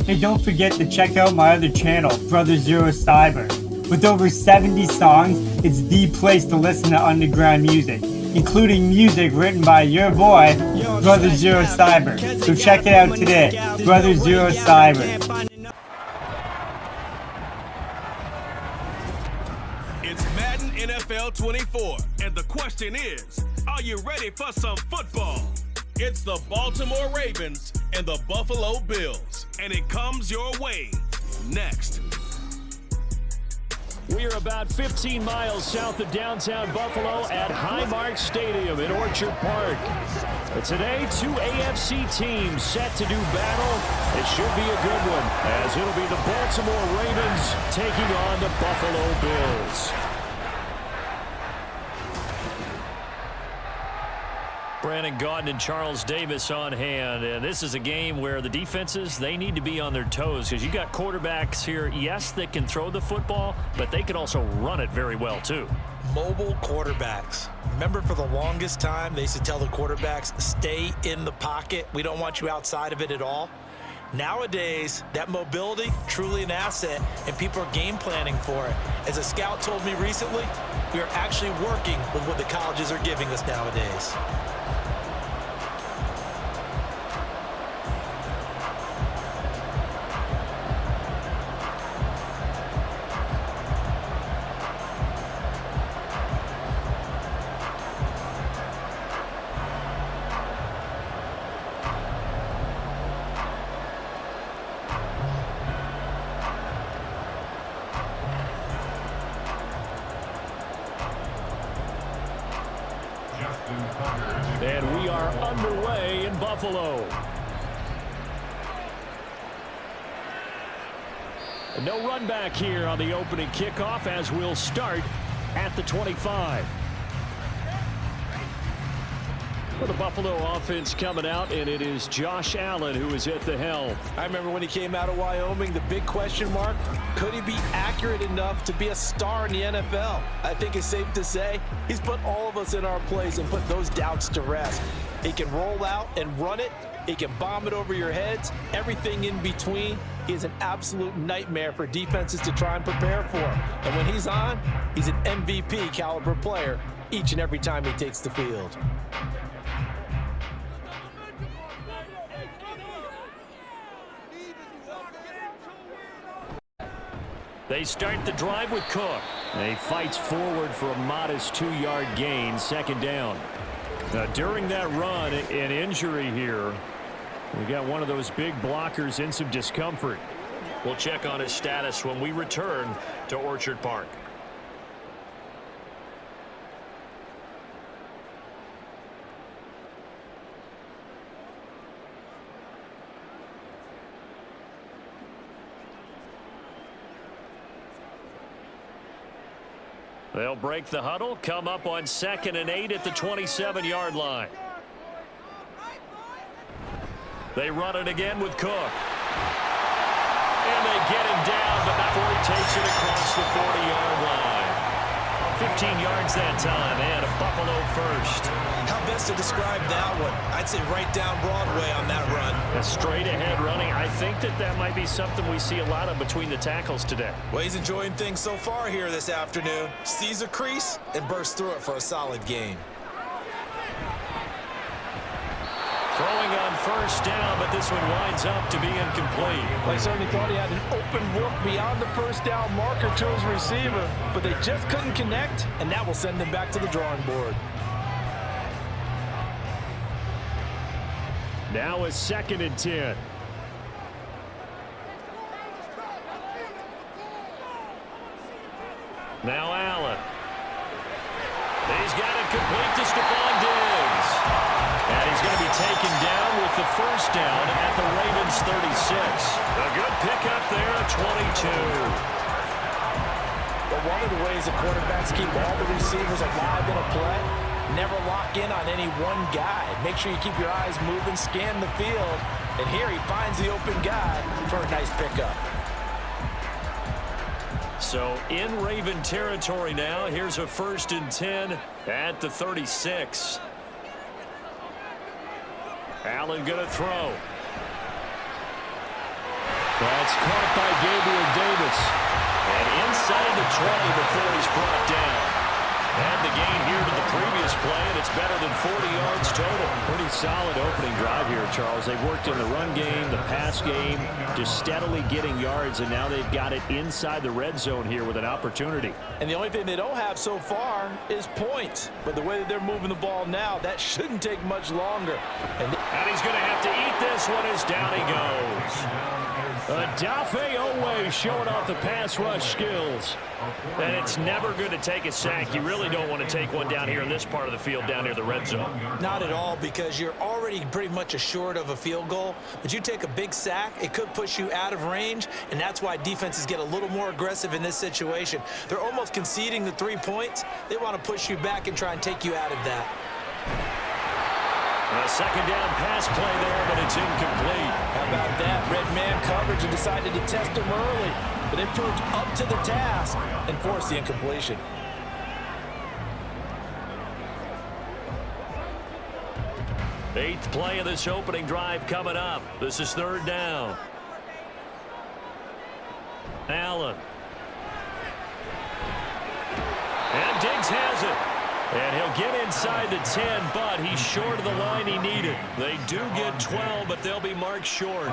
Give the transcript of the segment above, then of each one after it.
Hey, don't forget to check out my other channel, Brother Zero Cyber. With over 70 songs, it's the place to listen to underground music, including music written by your boy, Brother Zero Cyber. So check it out today, Brother Zero Cyber. It's Madden NFL 24, and the question is, are you ready for some football? It's the Baltimore Ravens and the Buffalo Bills, and it comes your way next. We are about 15 miles south of downtown Buffalo at Highmark Stadium in Orchard Park. But today, two AFC teams set to do battle. It should be a good one, as it'll be the Baltimore Ravens taking on the Buffalo Bills. Brandon Gaudin and Charles Davis on hand, and this is a game where the defenses, they need to be on their toes, because you got quarterbacks here, yes, that can throw the football, but they can also run it very well too. Mobile quarterbacks. Remember, for the longest time, they used to tell the quarterbacks, stay in the pocket. We don't want you outside of it at all. Nowadays, that mobility, truly an asset, and people are game planning for it. As a scout told me recently, we are actually working with what the colleges are giving us nowadays. And we are underway in Buffalo. No run back here on the opening kickoff, as we'll start at the 25. For the Buffalo offense coming out, and it is Josh Allen who is at the helm. I remember when he came out of Wyoming, the big question mark, could he be accurate enough to be a star in the NFL? I think it's safe to say he's put all of us in our place and put those doubts to rest. He can roll out and run it. He can bomb it over your heads. Everything in between. He is an absolute nightmare for defenses to try and prepare for. And when he's on, he's an MVP caliber player each and every time he takes the field. They start the drive with Cook. And he fights forward for a modest 2-yard gain, second down. Now, during that run, an injury here. We got one of those big blockers in some discomfort. We'll check on his status when we return to Orchard Park. They'll break the huddle, come up on 2nd and 8 at the 27-yard line. They run it again with Cook. And they get him down, but not before he takes it across the 40-yard line. 15 yards that time, and a Buffalo first. How best to describe that one? I'd say right down Broadway on that run. A straight-ahead running. I think that might be something we see a lot of between the tackles today. Well, he's enjoying things so far here this afternoon. Sees a crease and bursts through it for a solid gain. Throwing on first down, but this one winds up to be incomplete. I certainly thought he had an open look beyond the first down marker to his receiver, but they just couldn't connect, and that will send them back to the drawing board. Now a 2nd and 10. Now Allen. He's got it complete to Stephon Diggs. And he's going to be taken down with the first down at the Ravens 36. A good pickup there at 22. But one of the ways the quarterbacks keep all the receivers alive in a play, never lock in on any one guy. Make sure you keep your eyes moving, scan the field, and here he finds the open guy for a nice pickup. So in Raven territory now, here's a 1st and 10 at the 36. Allen going to throw. That's caught by Gabriel Davis. And inside the 20 before he's brought down. And the gain here to the previous play, and it's better than 40 yards total. Pretty solid opening drive here, Charles. They've worked in the run game, the pass game, just steadily getting yards, and now they've got it inside the red zone here with an opportunity. And the only thing they don't have so far is points. But the way that they're moving the ball now, that shouldn't take much longer. And he's going to have to eat this one as down he goes. Dafe Owe showing off the pass rush skills. And it's never good to take a sack. You really don't want to take one down here in this part of the field, down near the red zone. Not at all, because you're already pretty much assured of a field goal. But you take a big sack, it could push you out of range, and that's why defenses get a little more aggressive in this situation. They're almost conceding the 3 points. They want to push you back and try and take you out of that. A second down pass play there, but it's incomplete. How about that? Red man coverage and decided to test him early. But it proved up to the task and forced the incompletion. Eighth play of this opening drive coming up. This is third down. Allen. And Diggs has it. And he'll get inside the 10, but he's short of the line he needed. They do get 12, but they'll be marked short.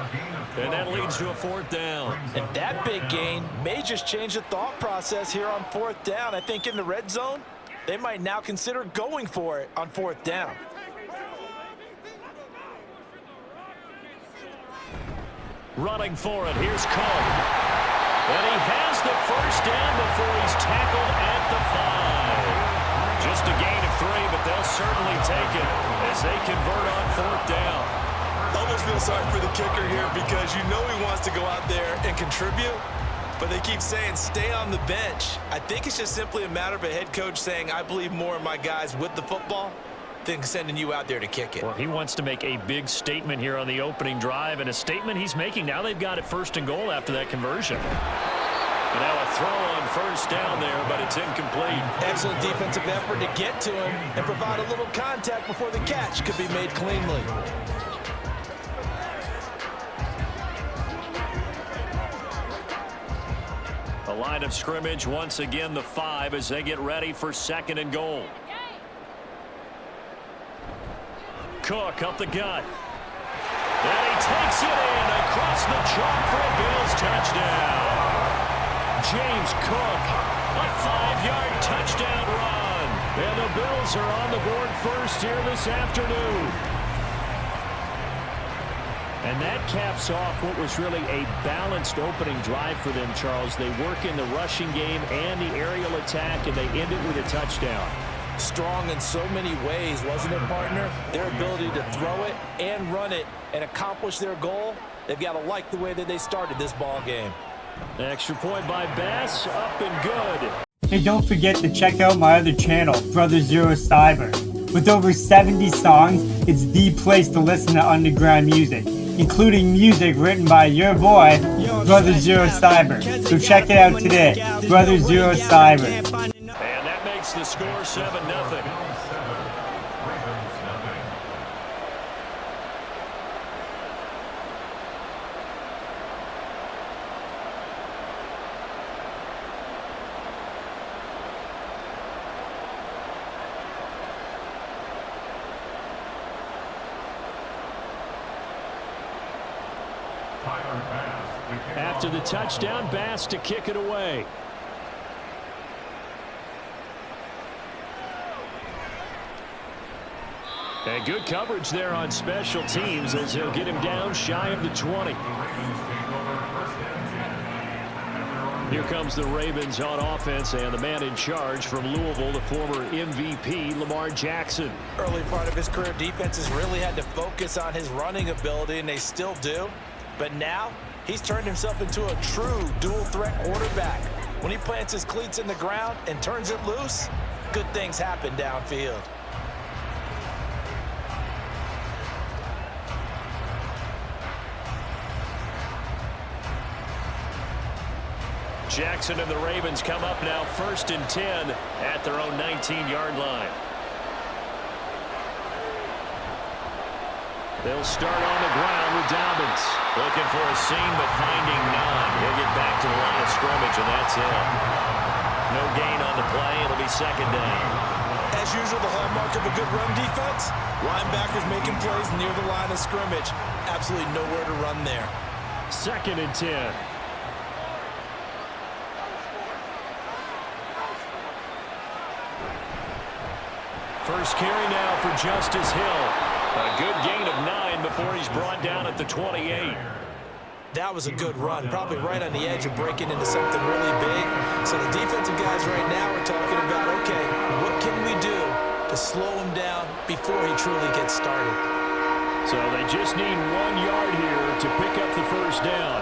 And that leads to a fourth down. And that big gain may just change the thought process here on fourth down. I think in the red zone, they might now consider going for it on fourth down. Running for it, here's Cook. And he has the first down before he's tackled at the 5. Just a gain of 3, but they'll certainly take it as they convert on fourth down. Almost feel sorry for the kicker here because you know he wants to go out there and contribute, but they keep saying stay on the bench. I think it's just simply a matter of a head coach saying I believe more in my guys with the football than sending you out there to kick it. Well, he wants to make a big statement here on the opening drive, and a statement he's making. Now they've got it first and goal after that conversion. And now a throw on first down there, but it's incomplete. Excellent defensive effort to get to him and provide a little contact before the catch could be made cleanly. The line of scrimmage, once again, the 5 as they get ready for second and goal. Cook up the gut. And he takes it in across the chalk for a Bills touchdown. James Cook, a 5-yard touchdown run. And the Bills are on the board first here this afternoon. And that caps off what was really a balanced opening drive for them, Charles. They work in the rushing game and the aerial attack, and they end it with a touchdown. Strong in so many ways, wasn't it, partner? Their ability to throw it and run it and accomplish their goal, they've got to like the way that they started this ball game. Extra point by Bass, up and good. Hey, don't forget to check out my other channel, Brother Zero Cyber. With over 70 songs, it's the place to listen to underground music, including music written by your boy, Brother Zero Cyber. So check it out today, Brother Zero Cyber. And that makes the score 7-0. After the touchdown, Bass to kick it away. And good coverage there on special teams as he'll get him down shy of the 20. Here comes the Ravens on offense, and the man in charge from Louisville, the former MVP, Lamar Jackson. Early part of his career, defenses really had to focus on his running ability, and they still do. But now, he's turned himself into a true dual-threat quarterback. When he plants his cleats in the ground and turns it loose, good things happen downfield. Jackson and the Ravens come up now 1st and 10 at their own 19-yard line. They'll start on the ground with Dobbins. Looking for a seam, but finding scrimmage, and that's it. No gain on the play. It'll be second down. As usual, the hallmark of a good run defense, linebackers making plays near the line of scrimmage. Absolutely nowhere to run there. 2nd and 10. First carry now for Justice Hill. A good gain of 9 before he's brought down at the 28. That was a good run, probably right on the edge of breaking into something really big. So the defensive guys right now are talking about, okay, what can we do to slow him down before he truly gets started? So they just need 1 yard here to pick up the first down.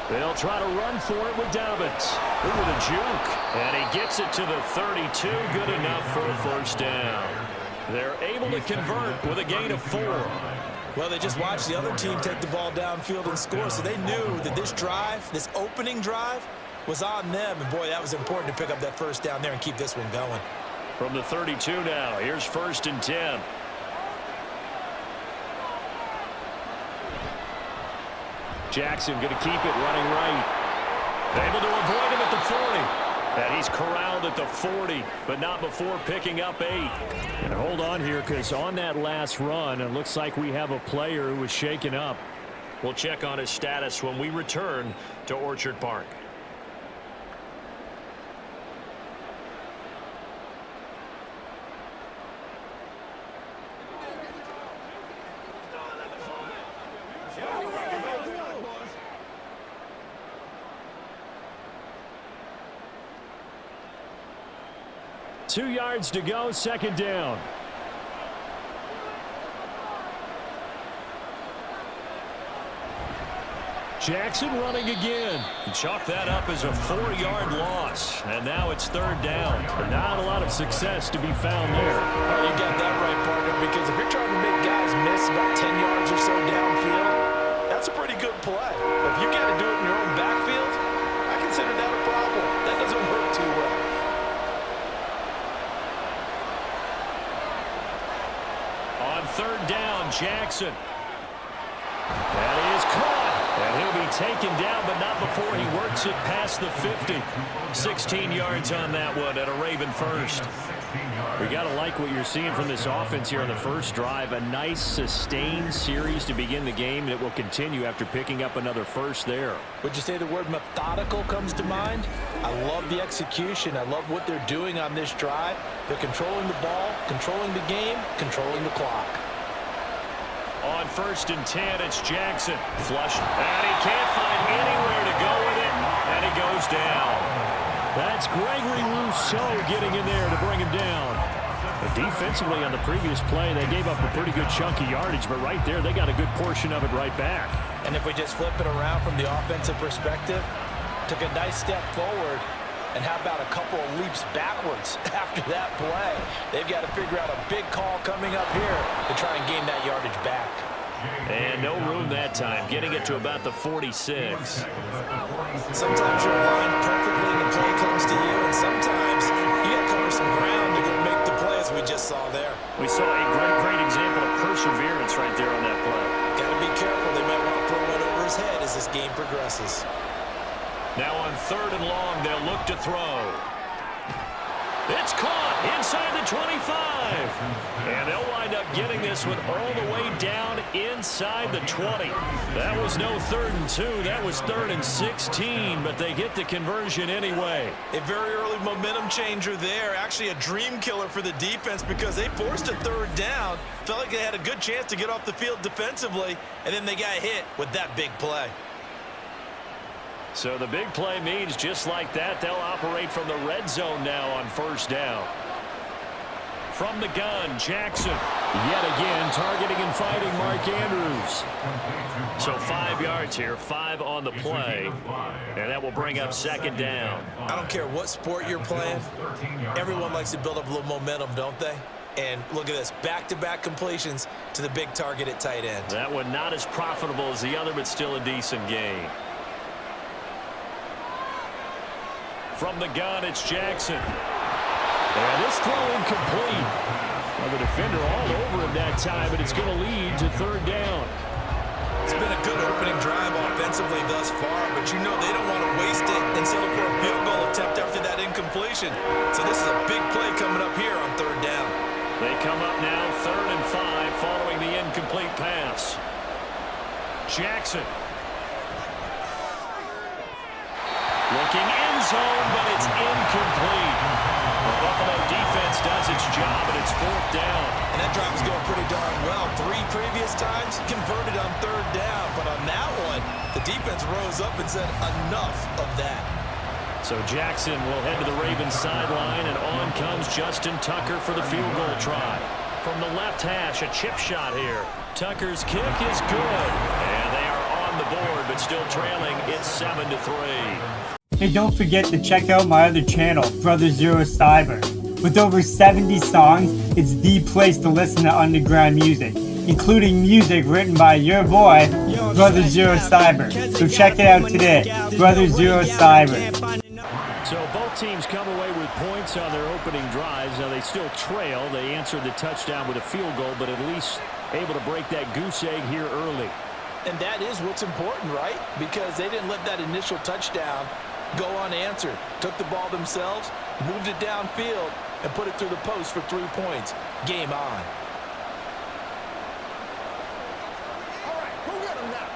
They'll try to run for it with Dobbins. Look at the juke. And he gets it to the 32. Good enough for a first down. They're able to convert with a gain of 4. Well, they just watched the other team take the ball downfield and score, so they knew that this drive, this opening drive, was on them. And, boy, that was important to pick up that first down there and keep this one going. From the 32 now, here's 1st and 10. Jackson going to keep it running right. Able to avoid him at the 40. And he's corralled at the 40, but not before picking up 8. And hold on here, because on that last run, it looks like we have a player who was shaken up. We'll check on his status when we return to Orchard Park. Two yards to go, second down. Jackson running again. Chalk that up as a 4-yard loss. And now it's third down. But not a lot of success to be found there. Well, you got that right, partner, because if you're trying to make guys miss about 10 yards or so downfield, that's a pretty good play. But if you got to do it in your own backfield, I consider that a problem. That doesn't work too well. On third down, Jackson. That is caught. And he'll be taken down, but not before he works it past the 50. 16 yards on that one at a Raven first. We got to like what you're seeing from this offense here on the first drive. A nice, sustained series to begin the game that will continue after picking up another first there. Would you say the word methodical comes to mind? I love the execution. I love what they're doing on this drive. They're controlling the ball, controlling the game, controlling the clock. On 1st and 10, it's Jackson. Flush. And he can't find anywhere to go with it. And he goes down. That's Gregory Rousseau getting in there to bring him down. But defensively on the previous play, they gave up a pretty good chunk of yardage. But right there, they got a good portion of it right back. And if we just flip it around from the offensive perspective, took a nice step forward. And how about a couple of leaps backwards after that play? They've got to figure out a big call coming up here to try and gain that yardage back. And no room that time, getting it to about the 46. Sometimes you're aligned perfectly and the play comes to you, and sometimes you got to cover some ground to go make the play, as we just saw there. We saw a great example of perseverance right there on that play. Got to be careful. They might want to throw one over his head as this game progresses. Now on 3rd and long, they'll look to throw. It's caught inside the 25. And they'll wind up getting this one all the way down inside the 20. That was no 3rd and 2. That was 3rd and 16, but they get the conversion anyway. A very early momentum changer there. Actually a dream killer for the defense because they forced a 3rd down. Felt like they had a good chance to get off the field defensively, and then they got hit with that big play. So the big play means just like that, they'll operate from the red zone now on 1st down. From the gun, Jackson. Yet again, targeting and fighting Mark Andrews. So 5 yards here, 5 on the play. And that will bring up 2nd down. I don't care what sport you're playing. Everyone likes to build up a little momentum, don't they? And look at this, back-to-back completions to the big target at tight end. That one not as profitable as the other, but still a decent gain. From the gun, it's Jackson. And this throw incomplete. Well, the defender all over him that time, but it's going to lead to 3rd down. It's been a good opening drive offensively thus far, but you know they don't want to waste it and settle for a field goal attempt after that incompletion. So this is a big play coming up here on third down. They come up now 3rd and 5 following the incomplete pass. Jackson. Looking end zone, but it's incomplete. The Buffalo defense does its job, and it's 4th down. And that drive is going pretty darn well. 3 previous times converted on third down, but on that one, the defense rose up and said enough of that. So Jackson will head to the Ravens sideline, and on comes Justin Tucker for the field goal try. From the left hash, a chip shot here. Tucker's kick is good, and they are on the board, but still trailing. It's 7-3. Hey, don't forget to check out my other channel, Brother Zero Cyber. With over 70 songs, it's the place to listen to underground music, including music written by your boy, Brother Zero Cyber. So check it out today, Brother Zero Cyber. So both teams come away with points on their opening drives. Now they still trail. They answered the touchdown with a field goal, but at least able to break that goose egg here early. And that is what's important, right? Because they didn't let that initial touchdown go unanswered. Took the ball themselves, moved it downfield, and put it through the post for 3 points. Game on. All right, who got him now?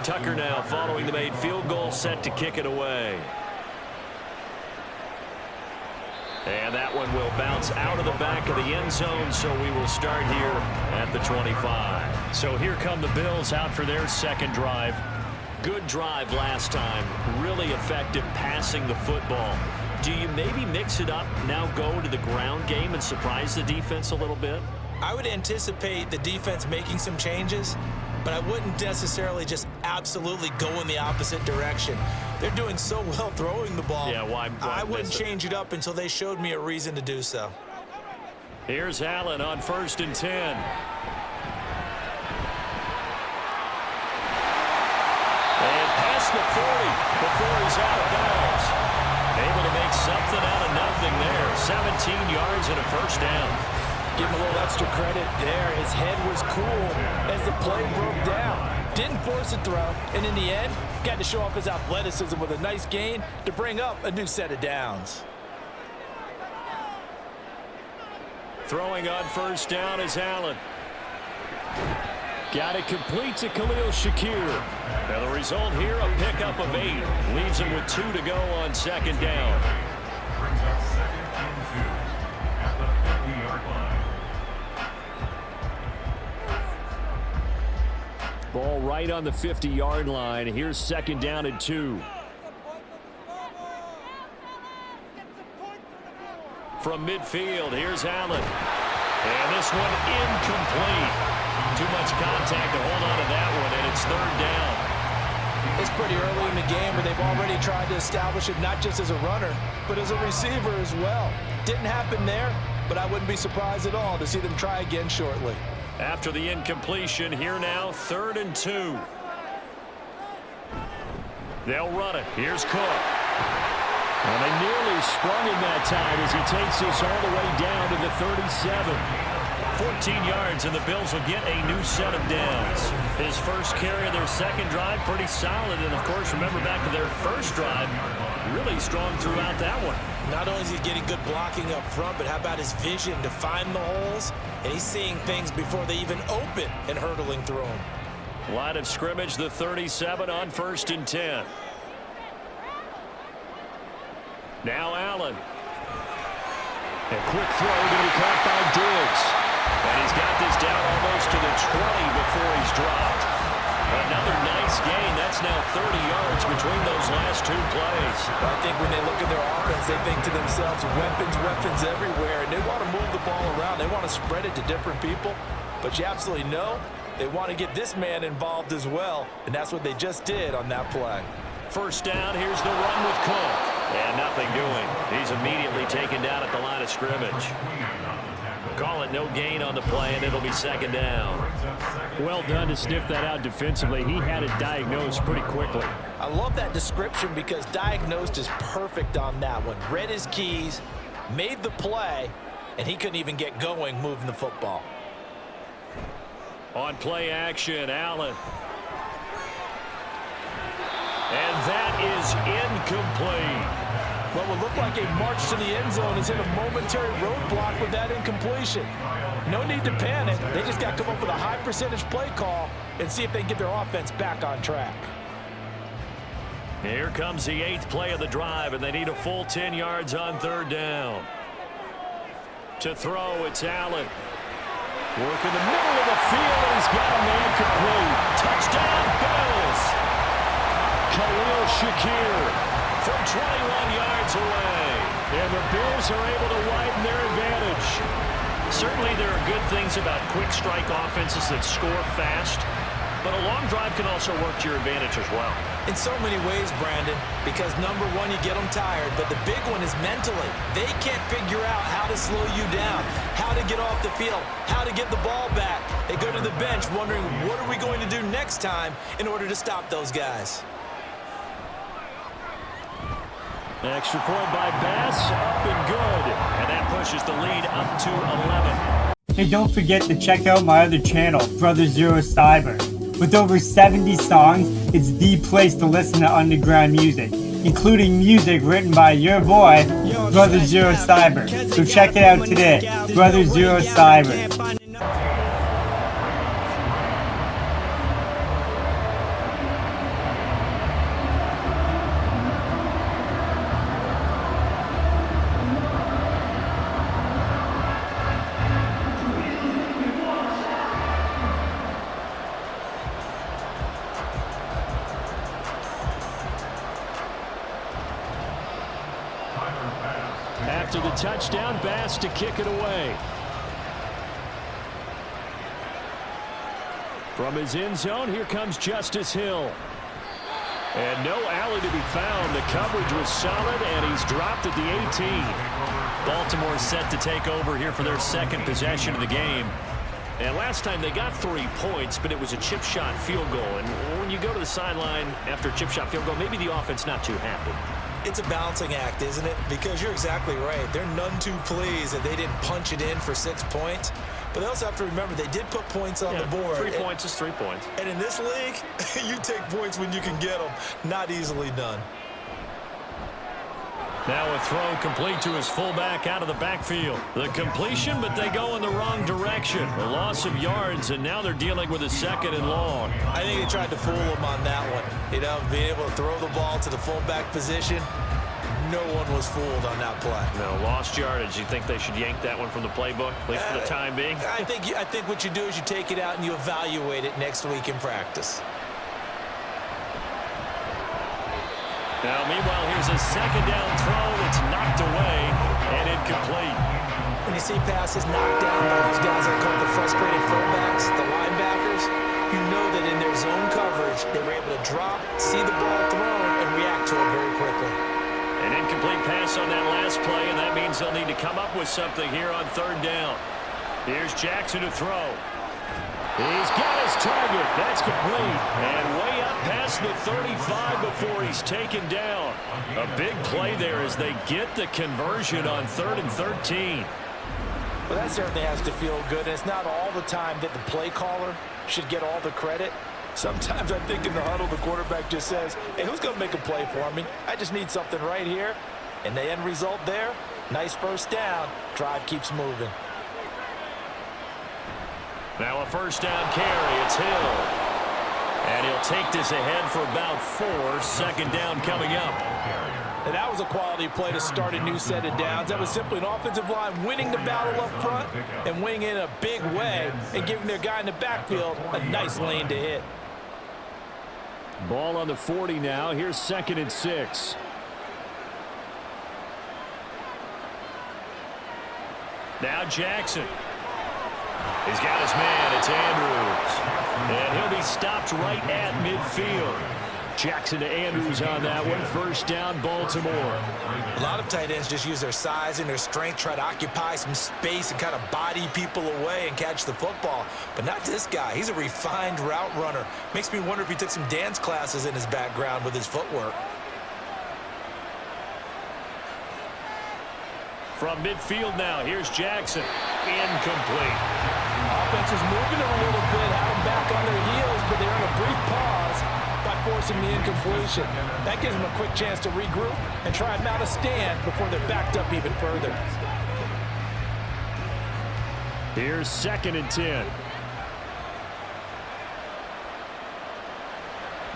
Tucker now following the made field goal, set to kick it away. And that one will bounce out of the back of the end zone, so we will start here at the 25. So here come the Bills out for their second drive. Good drive last time. Really effective passing the football. Do you maybe mix it up, now go to the ground game and surprise the defense a little bit? I would anticipate the defense making some changes, but I wouldn't necessarily just absolutely go in the opposite direction. They're doing so well throwing the ball. Yeah, why I wouldn't change it up until they showed me a reason to do so. Here's Allen on 1st and 10. And past the 40 before he's out of bounds. Able to make something out of nothing there. 17 yards and a first down. Give him a little extra credit there. His head was cool as the play broke down. Didn't force a throw, and in the end, got to show off his athleticism with a nice gain to bring up a new set of downs. Throwing on 1st down is Allen. Got it complete to Khalil Shakir. Now the result here, a pickup of 8. Leaves him with 2 to go on 2nd down. Brings up 2nd and 2 at the 50-yard line. Ball right on the 50-yard line. Here's 2nd down and 2. From midfield, here's Allen. And this one incomplete. Too much contact to hold on to that one, and it's 3rd down. It's pretty early in the game, but they've already tried to establish it not just as a runner, but as a receiver as well. Didn't happen there, but I wouldn't be surprised at all to see them try again shortly. After the incompletion, here now, 3rd and 2. They'll run it. Here's Cook. And they nearly sprung him that time as he takes this all the way down to the 37. 14 yards, and the Bills will get a new set of downs. His first carry of their second drive, pretty solid. And, of course, remember back to their first drive, really strong throughout that one. Not only is he getting good blocking up front, but how about his vision to find the holes? And he's seeing things before they even open and hurdling through them. Line of scrimmage, the 37 on 1st and 10. Now Allen. A quick throw to be caught by Diggs. And he's got this down almost to the 20 before he's dropped. Another nice gain. That's now 30 yards between those last 2 plays. I think when they look at their offense, they think to themselves, weapons everywhere. And they want to move the ball around. They want to spread it to different people. But you absolutely know they want to get this man involved as well. And that's what they just did on that play. First down, here's the run with Cook. And nothing doing. He's immediately taken down at the line of scrimmage. Call it no gain on the play, and it'll be 2nd down. Well done to sniff that out defensively. He had it diagnosed pretty quickly. I love that description because diagnosed is perfect on that one. Read his keys, made the play, and he couldn't even get going moving the football. On play action, Allen. And that is incomplete. What would look like a march to the end zone has hit a momentary roadblock with that incompletion. No need to panic. They just got to come up with a high percentage play call and see if they can get their offense back on track. Here comes the 8th play of the drive, and they need a full 10 yards on 3rd down. To throw, it's Allen. Work in the middle of the field, and he's got a man complete. Touchdown, Bills! Khalil Shakir from 21 yards away. And the Bills are able to widen their advantage. Certainly there are good things about quick strike offenses that score fast, but a long drive can also work to your advantage as well. In so many ways, Brandon, because number one, you get them tired, but the big one is mentally. They can't figure out how to slow you down, how to get off the field, how to get the ball back. They go to the bench wondering, what are we going to do next time in order to stop those guys? Extra point by Bass, up and good. And that pushes the lead up to 11. Hey, don't forget to check out my other channel, Brother Zero Cyber. With over 70 songs, it's the place to listen to underground music, including music written by your boy, Brother Zero Cyber. So check it out today, Brother Zero Cyber. After the touchdown, Bass to kick it away. From his end zone, here comes Justice Hill. And no alley to be found. The coverage was solid, and he's dropped at the 18. Baltimore set to take over here for their 2nd possession of the game. And last time they got 3 points, but it was a chip shot field goal. And when you go to the sideline after a chip shot field goal, maybe the offense not too happy. It's a balancing act, isn't it? Because you're exactly right. They're none too pleased that they didn't punch it in for 6 points. But they also have to remember they did put points on the board. 3 points is 3 points. And in this league, you take points when you can get them. Not easily done. Now a throw complete to his fullback out of the backfield. The completion, but they go in the wrong direction. A loss of yards, and now they're dealing with a 2nd and long. I think they tried to fool him on that one. You know, being able to throw the ball to the fullback position, no one was fooled on that play. No, lost yardage. You think they should yank that one from the playbook, at least for the time being? I think what you do is you take it out and you evaluate it next week in practice. Now, meanwhile, here's a 2nd down throw. It's knocked away and incomplete. When you see passes knocked down by those guys that call the frustrated fullbacks, the linebackers, you know that in their zone coverage, they were able to drop, see the ball thrown, and react to it very quickly. An incomplete pass on that last play, and that means they'll need to come up with something here on 3rd down. Here's Jackson to throw. He's got his target. That's complete. And way up past the 35 before he's taken down. A big play there as they get the conversion on 3rd and 13. Well, that certainly has to feel good. And it's not all the time that the play caller should get all the credit. Sometimes I think in the huddle, the quarterback just says, hey, who's going to make a play for me? I just need something right here. And the end result there, nice 1st down. Drive keeps moving. Now a 1st down carry. It's Hill. And he'll take this ahead for about 4. 2nd down coming up. And that was a quality play to start a new set of downs. That was simply an offensive line winning the battle up front and winning it in a big way and giving their guy in the backfield a nice lane to hit. Ball on the 40 now. Here's 2nd and 6. Now Jackson. He's got his man. It's Andrews. And he'll be stopped right at midfield. Jackson to Andrews on that one. 1st down, Baltimore. A lot of tight ends just use their size and their strength, try to occupy some space and kind of body people away and catch the football. But not this guy. He's a refined route runner. Makes me wonder if he took some dance classes in his background with his footwork. From midfield now, here's Jackson. Incomplete. Offense is moving them a little bit, had them back on their heels, but they're in a brief pause by forcing the incompletion. That gives them a quick chance to regroup and try and mount a stand before they're backed up even further. Here's 2nd and 10.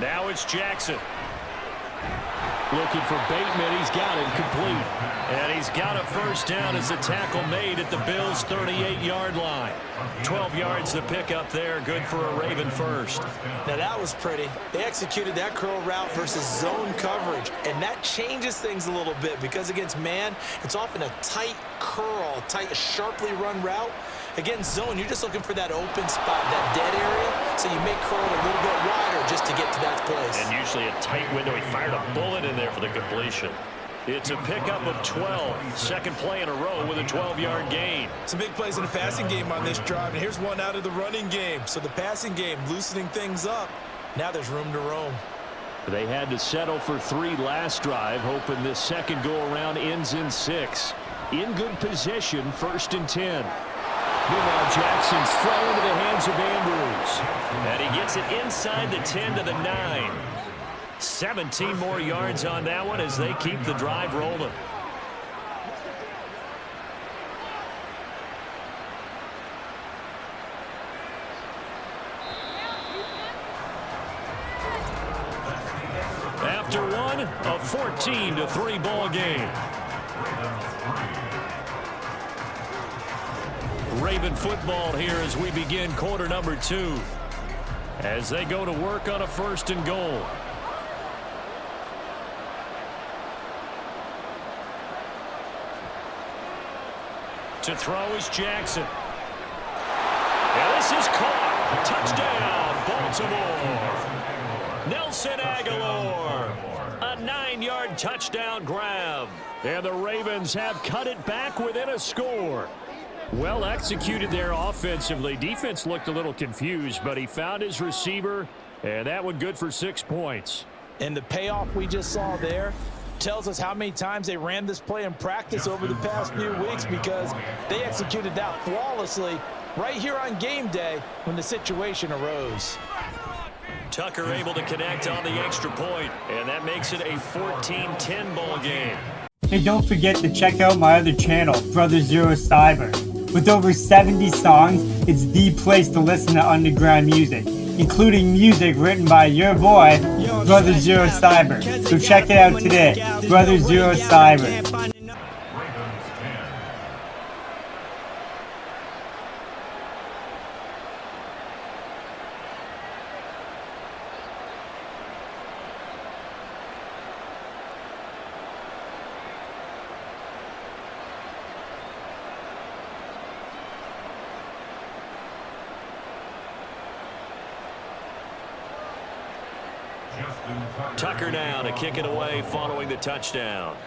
Now it's Jackson. Looking for Bateman. He's got it complete. And he's got a first down as the tackle made at the Bills' 38-yard line. 12 yards to pick up there. Good for a Raven first. Now that was pretty. They executed that curl route versus zone coverage. And that changes things a little bit because against man, it's often a tight curl, tight, sharply run route. Against zone, you're just looking for that open spot, that dead area, so you may curl it a little bit wider just to get to that place. And usually a tight window. He fired a bullet in there for the completion. It's a pickup of 12. Second play in a row with a 12-yard gain. Some big plays in the passing game on this drive, and here's one out of the running game. So the passing game loosening things up. Now there's room to roam. They had to settle for 3 last drive, hoping this second go-around ends in 6. In good position, 1st and 10. Meanwhile, Jackson's thrown into the hands of Andrews. And he gets it inside the 10 to the 9. 17 more yards on that one as they keep the drive rolling. After one, a 14-3 ball game. Raven football here as we begin quarter number 2. As they go to work on a 1st and goal. To throw is Jackson. And this is caught. Touchdown, Baltimore. Nelson Aguilar. A 9-yard touchdown grab. And the Ravens have cut it back within a score. Well executed there offensively. Defense looked a little confused, but he found his receiver, and that one good for 6 points. And the payoff we just saw there tells us how many times they ran this play in practice over the past few weeks, because they executed that flawlessly right here on game day when the situation arose. Tucker able to connect on the extra point, and that makes it a 14-10 ball game. Hey, don't forget to check out my other channel, Brother Zero Cyber. With over 70 songs, it's the place to listen to underground music, including music written by your boy, Brother Zero Cyber. So check it out today, Brother Zero Cyber. Tucker now to kick it away following the touchdown.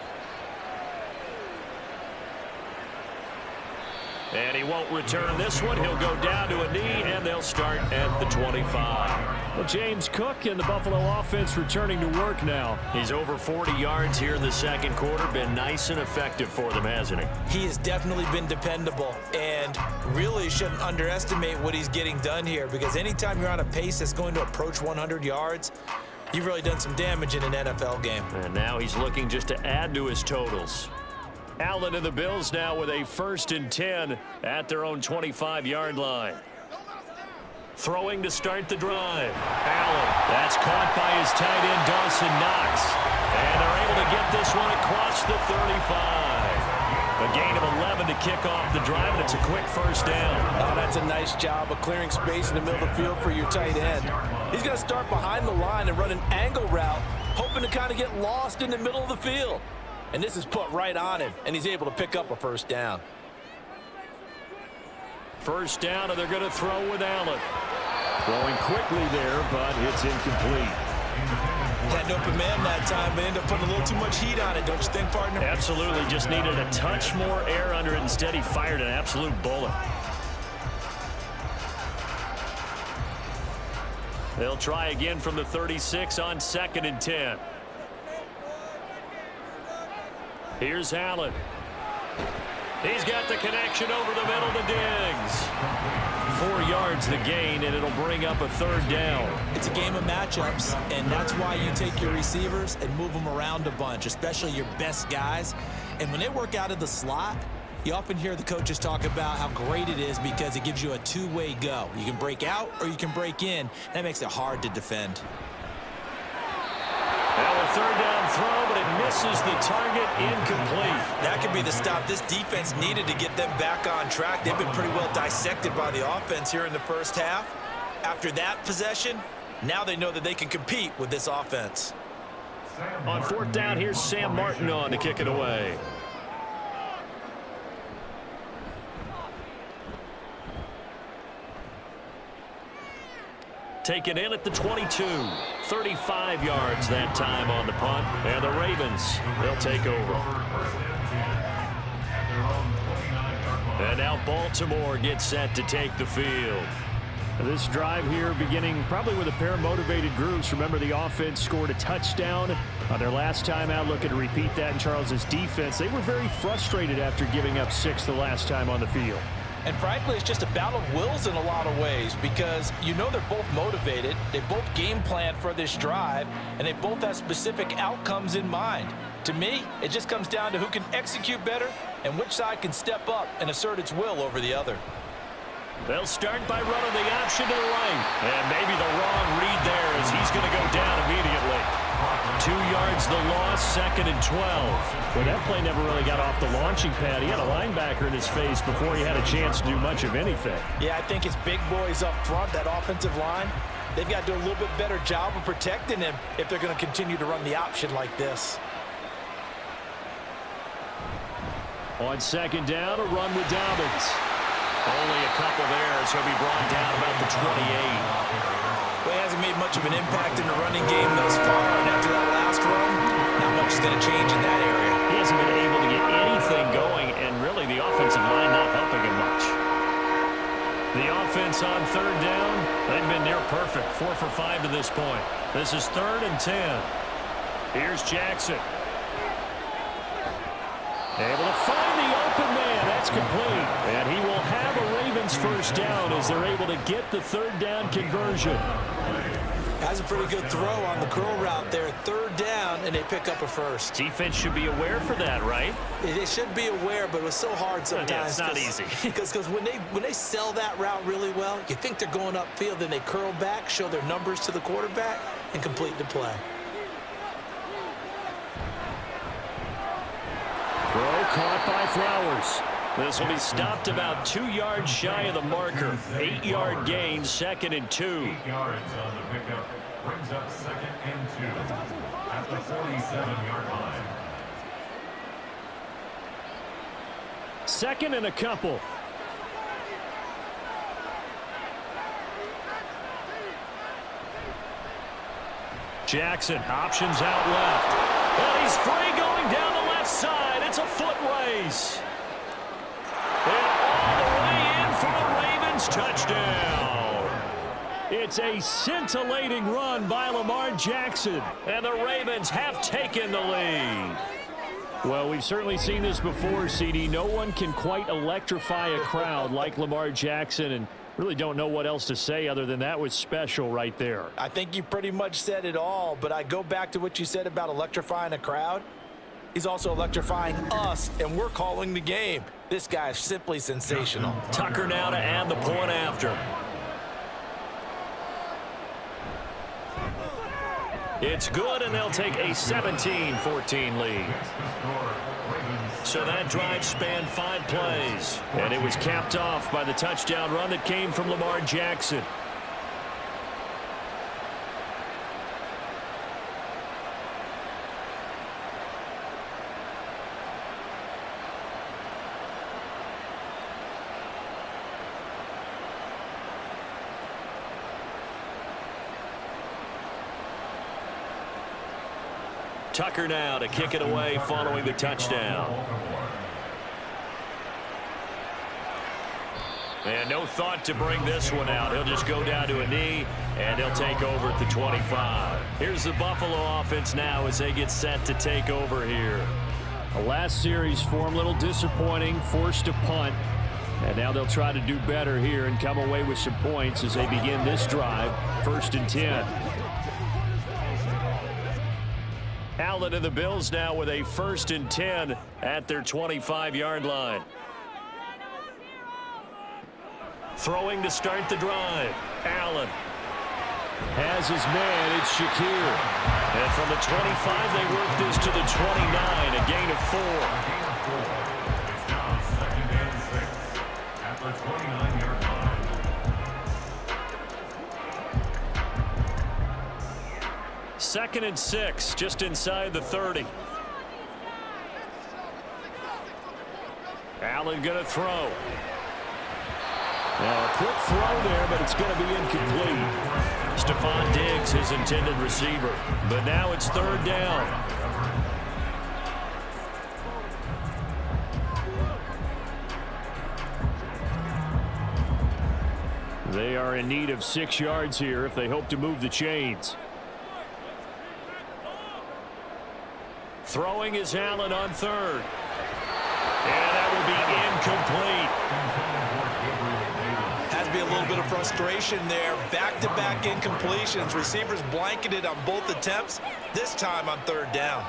And he won't return this one. He'll go down to a knee, and they'll start at the 25. Well, James Cook and the Buffalo offense returning to work now. He's over 40 yards here in the second quarter. Been nice and effective for them, hasn't he? He has definitely been dependable, and really shouldn't underestimate what he's getting done here, because anytime you're on a pace that's going to approach 100 yards, you've really done some damage in an NFL game. And now he's looking just to add to his totals. Allen and the Bills now with a 1st and 10 at their own 25-yard line. Throwing to start the drive. Allen. That's caught by his tight end, Dawson Knox. And they're able to get this one across the 35. A gain of 11 to kick off the drive, and it's a quick first down. Oh, that's a nice job of clearing space in the middle of the field for your tight end. He's going to start behind the line and run an angle route, hoping to kind of get lost in the middle of the field. And this is put right on him, and he's able to pick up a first down. First down, and they're going to throw with Allen. Throwing quickly there, but it's incomplete. Had an open man that time, but ended up putting a little too much heat on it, don't you think, partner? Absolutely. Just needed a touch more air under it. Instead, he fired an absolute bullet. They'll try again from the 36 on 2nd and 10. Here's Allen. He's got the connection over the middle to Diggs. 4 yards the gain, and it'll bring up a third down. It's a game of matchups, and that's why you take your receivers and move them around a bunch, especially your best guys. And when they work out of the slot, you often hear the coaches talk about how great it is because it gives you a two-way go. You can break out or you can break in. That makes it hard to defend. Now a third down throw, but it misses the target, incomplete. That could be the stop this defense needed to get them back on track. They've been pretty well dissected by the offense here in the first half. After that possession, now they know that they can compete with this offense. On fourth down, here's Sam Martin on to kick it away. Taken in at the 22. 35 yards that time on the punt. And the Ravens, they'll take over. And now Baltimore gets set to take the field. This drive here beginning probably with a pair of motivated groups. Remember, the offense scored a touchdown on their last time out. Looking to repeat that in Charles's defense. They were very frustrated after giving up 6 the last time on the field. And frankly, it's just a battle of wills in a lot of ways because you know they're both motivated, they both game plan for this drive, and they both have specific outcomes in mind. To me, it just comes down to who can execute better and which side can step up and assert its will over the other. They'll start by running the option to the right. And maybe the wrong read there as he's going to go down immediately. 2 yards the loss, 2nd and 12. Well, that play never really got off the launching pad. He had a linebacker in his face before he had a chance to do much of anything. Yeah, I think his big boys up front, that offensive line, they've got to do a little bit better job of protecting him if they're going to continue to run the option like this. On 2nd down, a run with Dobbins. Only a couple there as he'll be brought down about the 28. Well, he hasn't made much of an impact in the running game thus far, and after that last run, not much is going to change in that area. He hasn't been able to get anything going, and really the offensive line not helping him much. The offense on 3rd down, they've been near perfect, 4 for 5 to this point. This is 3rd and 10. Here's Jackson. Able to find the open man. That's complete. And he will have a Ravens first down as they're able to get the 3rd down conversion. That's a pretty good throw on the curl route there. 3rd down, and they pick up a first. Defense should be aware for that, right? They should be aware, but it was so hard sometimes. Yeah, it's not easy. Because when they sell that route really well, you think they're going upfield, then they curl back, show their numbers to the quarterback, and complete the play. Throw caught by Flowers. This will be stopped about 2 yards shy of the marker. 8-yard gain, 2nd and 2. 8 yards on the pickup brings up 2nd and 2 at the 47-yard line. 2nd and a couple. Jackson options out left. And he's free going down the left side. It's a foot race. And all the way in for the Ravens touchdown. It's a scintillating run by Lamar Jackson. And the Ravens have taken the lead. Well, we've certainly seen this before, CD. No one can quite electrify a crowd like Lamar Jackson, and really don't know what else to say other than that was special right there. I think you pretty much said it all, but I go back to what you said about electrifying a crowd. He's also electrifying us, and we're calling the game. This guy is simply sensational. Tucker now to add the point after. It's good, and they'll take a 17-14 lead. So that drive spanned 5 plays, and it was capped off by the touchdown run that came from Lamar Jackson. Tucker now to kick it away following the touchdown. And no thought to bring this one out. He'll just go down to a knee, and he'll take over at the 25. Here's the Buffalo offense now as they get set to take over here. The last series for him, a little disappointing, forced a punt. And now they'll try to do better here and come away with some points as they begin this drive, 1st and 10. Allen and the Bills now with a 1st and 10 at their 25-yard line. Throwing to start the drive. Allen has his man. It's Shakir. And from the 25, they work this to the 29, a gain of 4. It's now 2nd and 6 at the 29-yard line. Second and 6, just inside the 30. Allen going to throw. Now a quick throw there, but it's going to be incomplete. Stephon Diggs, his intended receiver. But now it's 3rd down. They are in need of 6 yards here if they hope to move the chains. Throwing is Allen on 3rd. And that will be incomplete. Has to be a little bit of frustration there. Back-to-back incompletions. Receivers blanketed on both attempts, this time on 3rd down.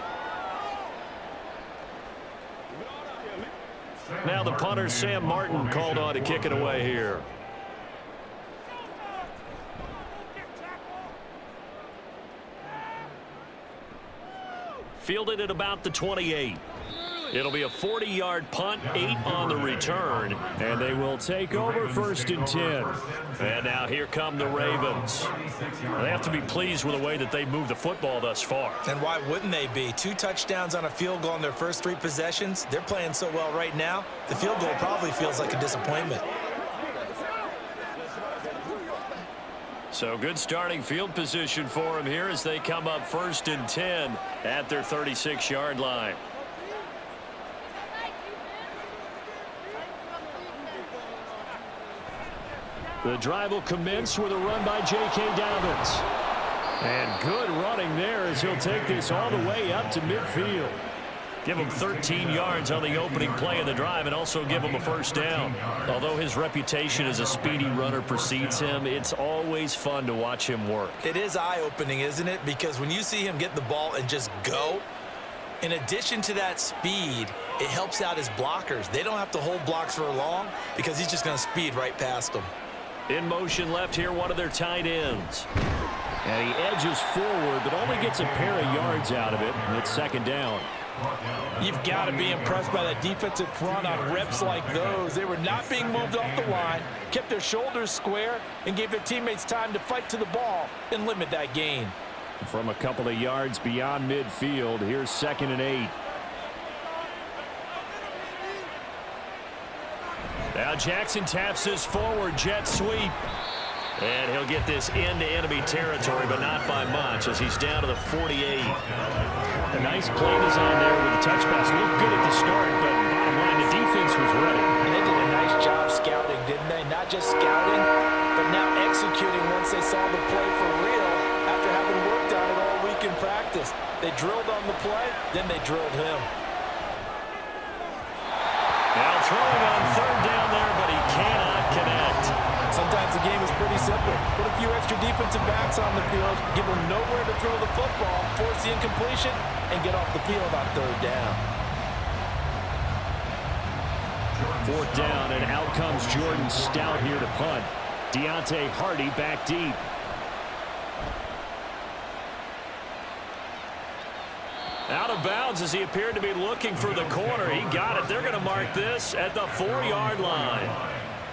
Now the punter, Sam Martin, called on to kick it away here. Fielded at about the 28. It'll be a 40-yard punt, 8 on the return, and they will take over 1st and 10. And now here come the Ravens. They have to be pleased with the way that they moved the football thus far. And why wouldn't they be? 2 touchdowns on a field goal in their first 3 possessions. They're playing so well right now, the field goal probably feels like a disappointment. So good starting field position for them here as they come up 1st and 10 at their 36-yard line. The drive will commence with a run by J.K. Dobbins. And good running there as he'll take this all the way up to midfield. Give him 13 yards on the opening play of the drive and also give him a 1st down. Although his reputation as a speedy runner precedes him, it's always fun to watch him work. It is eye-opening, isn't it? Because when you see him get the ball and just go, in addition to that speed, it helps out his blockers. They don't have to hold blocks for long because he's just going to speed right past them. In motion left here, one of their tight ends. And he edges forward, but only gets a pair of yards out of it, and it's 2nd down. You've got to be impressed by that defensive front on reps like those. They were not being moved off the line, kept their shoulders square, and gave their teammates time to fight to the ball and limit that gain. From a couple of yards beyond midfield, here's 2nd and 8. Now Jackson taps this forward jet sweep. And he'll get this into enemy territory, but not by much as he's down to the 48. A nice play design there with the touch pass. Looked good at the start, but bottom line, the defense was ready. And they did a nice job scouting, didn't they? Not just scouting, but now executing once they saw the play for real after having worked on it all week in practice. They drilled on the play, then they drilled him. Now throwing on 3rd down there, but he cannot connect. Sometimes the game is pretty simple. Put a few extra defensive backs on the field, give them nowhere to throw the football, force the incompletion, and get off the field on 3rd down. 4th down, and out comes Jordan Stout here to punt. Deontay Hardy back deep. Out of bounds as he appeared to be looking for the corner. He got it. They're going to mark this at the 4-yard line.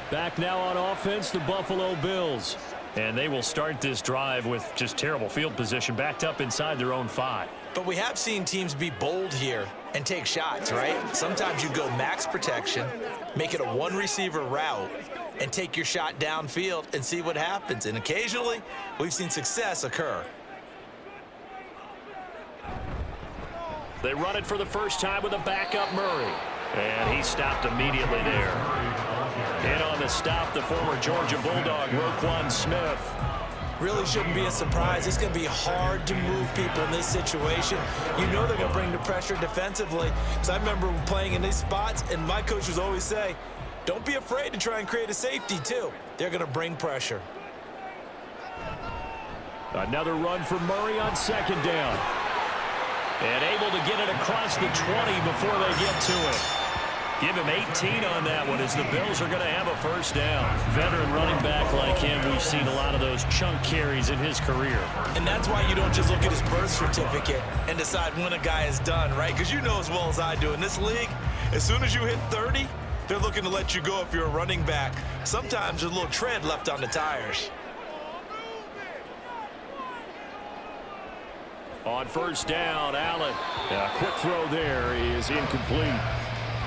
Back now on offense, the Buffalo Bills. And they will start this drive with just terrible field position, backed up inside their own 5. But we have seen teams be bold here and take shots, right? Sometimes you go max protection, make it a 1-receiver route, and take your shot downfield and see what happens. And occasionally, we've seen success occur. They run it for the first time with a backup Murray. And he stopped immediately there. In on the stop, the former Georgia Bulldog, Roquan Smith. really shouldn't be a surprise. It's going to be hard to move people in this situation. You know they're going to bring the pressure defensively. Because I remember playing in these spots, and my coach was always say, don't be afraid to try and create a safety, too. They're going to bring pressure. Another run for Murray on second down. And able to get it across the 20 before they get to it. Give him 18 on that one as the Bills are going to have a first down. Veteran running back like him, we've seen a lot of those chunk carries in his career. And that's why you don't just look at his birth certificate and decide when a guy is done, right? Because you know as well as I do, in this league, as soon as you hit 30, they're looking to let you go if you're a running back. Sometimes there's a little tread left on the tires. On first down, Allen. A quick throw there is incomplete.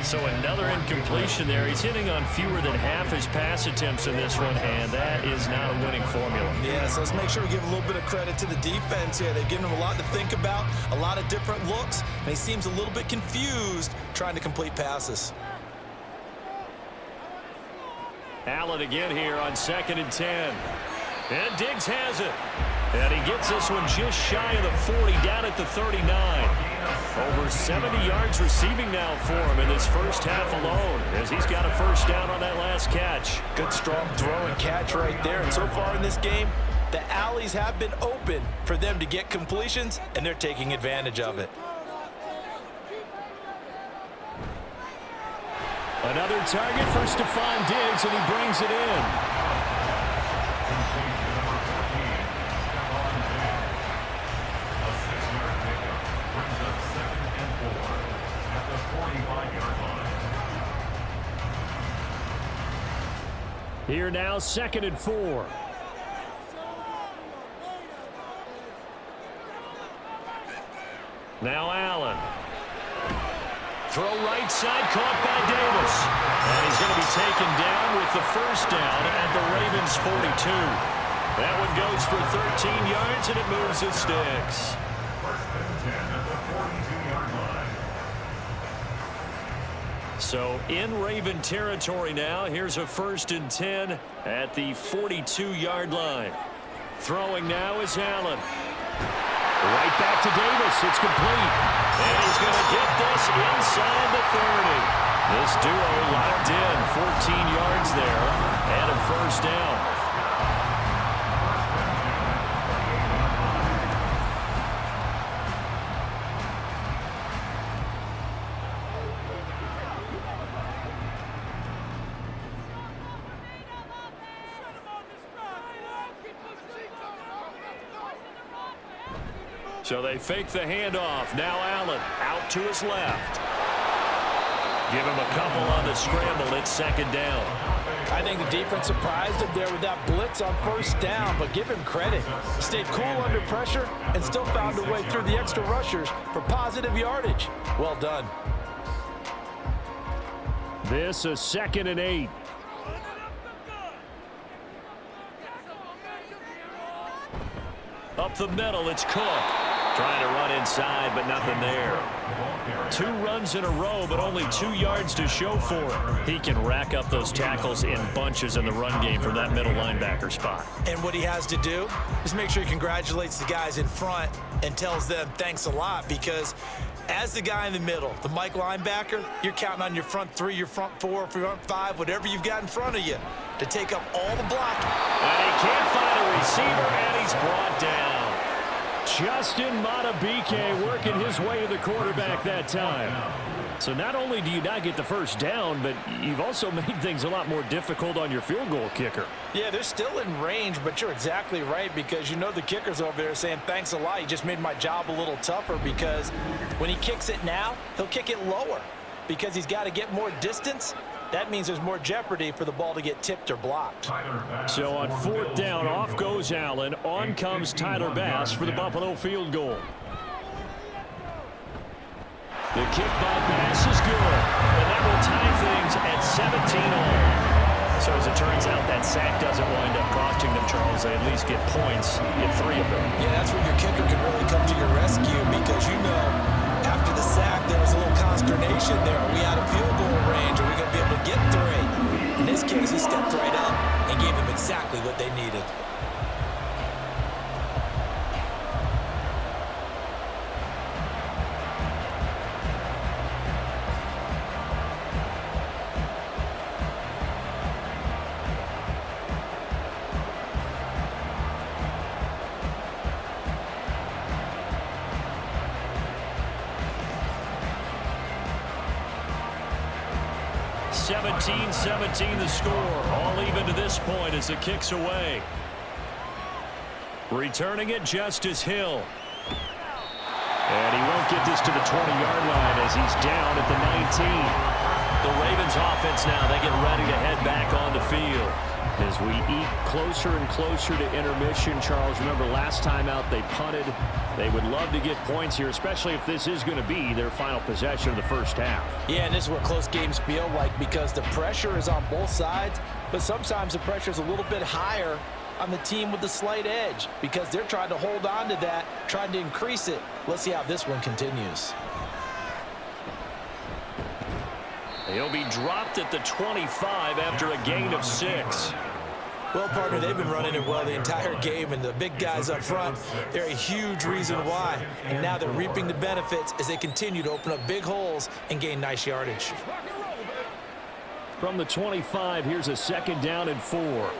So another incompletion there. He's hitting on fewer than half his pass attempts in this one, and that is not a winning formula. Yeah, so let's make sure we give a little bit of credit to the defense here. They've given him a lot to think about, a lot of different looks, and he seems a little bit confused trying to complete passes. Allen again here on 2nd and 10. And Diggs has it. And he gets this one just shy of the 40, down at the 39. Over 70 yards receiving now for him in this first half alone, as he's got a first down on that last catch. Good strong throw and catch right there. And so far in this game, the alleys have been open for them to get completions, and they're taking advantage of it. Another target for Stephon Diggs, and he brings it in. Here now, 2nd and 4. Now Allen. Throw right side, caught by Davis. And he's going to be taken down with the first down at the Ravens' 42. That one goes for 13 yards, and it moves its sticks. First and 10 at the 42-yard line. So in Raven territory now. Here's a 1st and 10 at the 42-yard line. Throwing now is Allen. Right back to Davis. It's complete. And he's going to get this inside the 30. This duo locked in. 14 yards there and a first down. So they fake the handoff. Now Allen out to his left. Give him a couple on the scramble. It's 2nd down. I think the defense surprised him there with that blitz on first down, but give him credit. Stayed cool under pressure and still found a way through the extra rushers for positive yardage. Well done. This is 2nd and 8. Up the middle, it's Cook. Trying to run inside, but nothing there. 2 runs in a row, but only 2 yards to show for it. He can rack up those tackles in bunches in the run game from that middle linebacker spot. And what he has to do is make sure he congratulates the guys in front and tells them thanks a lot, because as the guy in the middle, the Mike linebacker, you're counting on your front 3, your front 4, front 5, whatever you've got in front of you to take up all the blocking. And he can't find a receiver, and he's brought down. Justin Matabike working his way to the quarterback that time. So not only do you not get the first down, but you've also made things a lot more difficult on your field goal kicker. Yeah, they're still in range, but you're exactly right, because you know the kicker's over there saying thanks a lot. You just made my job a little tougher, because when he kicks it now, he'll kick it lower because he's got to get more distance. That means there's more jeopardy for the ball to get tipped or blocked. So on 4th down, off goes Allen. On comes Tyler Bass for the Buffalo field goal. The kick by Bass is good. And that will tie things at 17-all. So as it turns out, that sack doesn't wind up costing them, Charles. They at least get points, get 3 of them. Yeah, that's where your kicker can really come to your rescue, because you know after the sack there was a little consternation there. Are we out of field goal range? Are we going to be able to get 3? In this case, he stepped right up and gave them exactly what they needed. 17-17 the score. All even to this point as the kick's away. Returning it, Justice Hill. And he won't get this to the 20-yard line as he's down at the 19. The Ravens offense now, they get ready to head back on the field. As we eat closer and closer to intermission, Charles, remember last time out they punted. They would love to get points here, especially if this is going to be their final possession of the first half. Yeah, and this is what close games feel like because the pressure is on both sides, but sometimes the pressure is a little bit higher on the team with the slight edge because they're trying to hold on to that, trying to increase it. Let's see how this one continues. He'll be dropped at the 25 after a gain of 6. Well, partner, they've been running it well the entire game, and the big guys up front, they're a huge reason why. And now they're reaping the benefits as they continue to open up big holes and gain nice yardage. From the 25, here's a 2nd down and 4.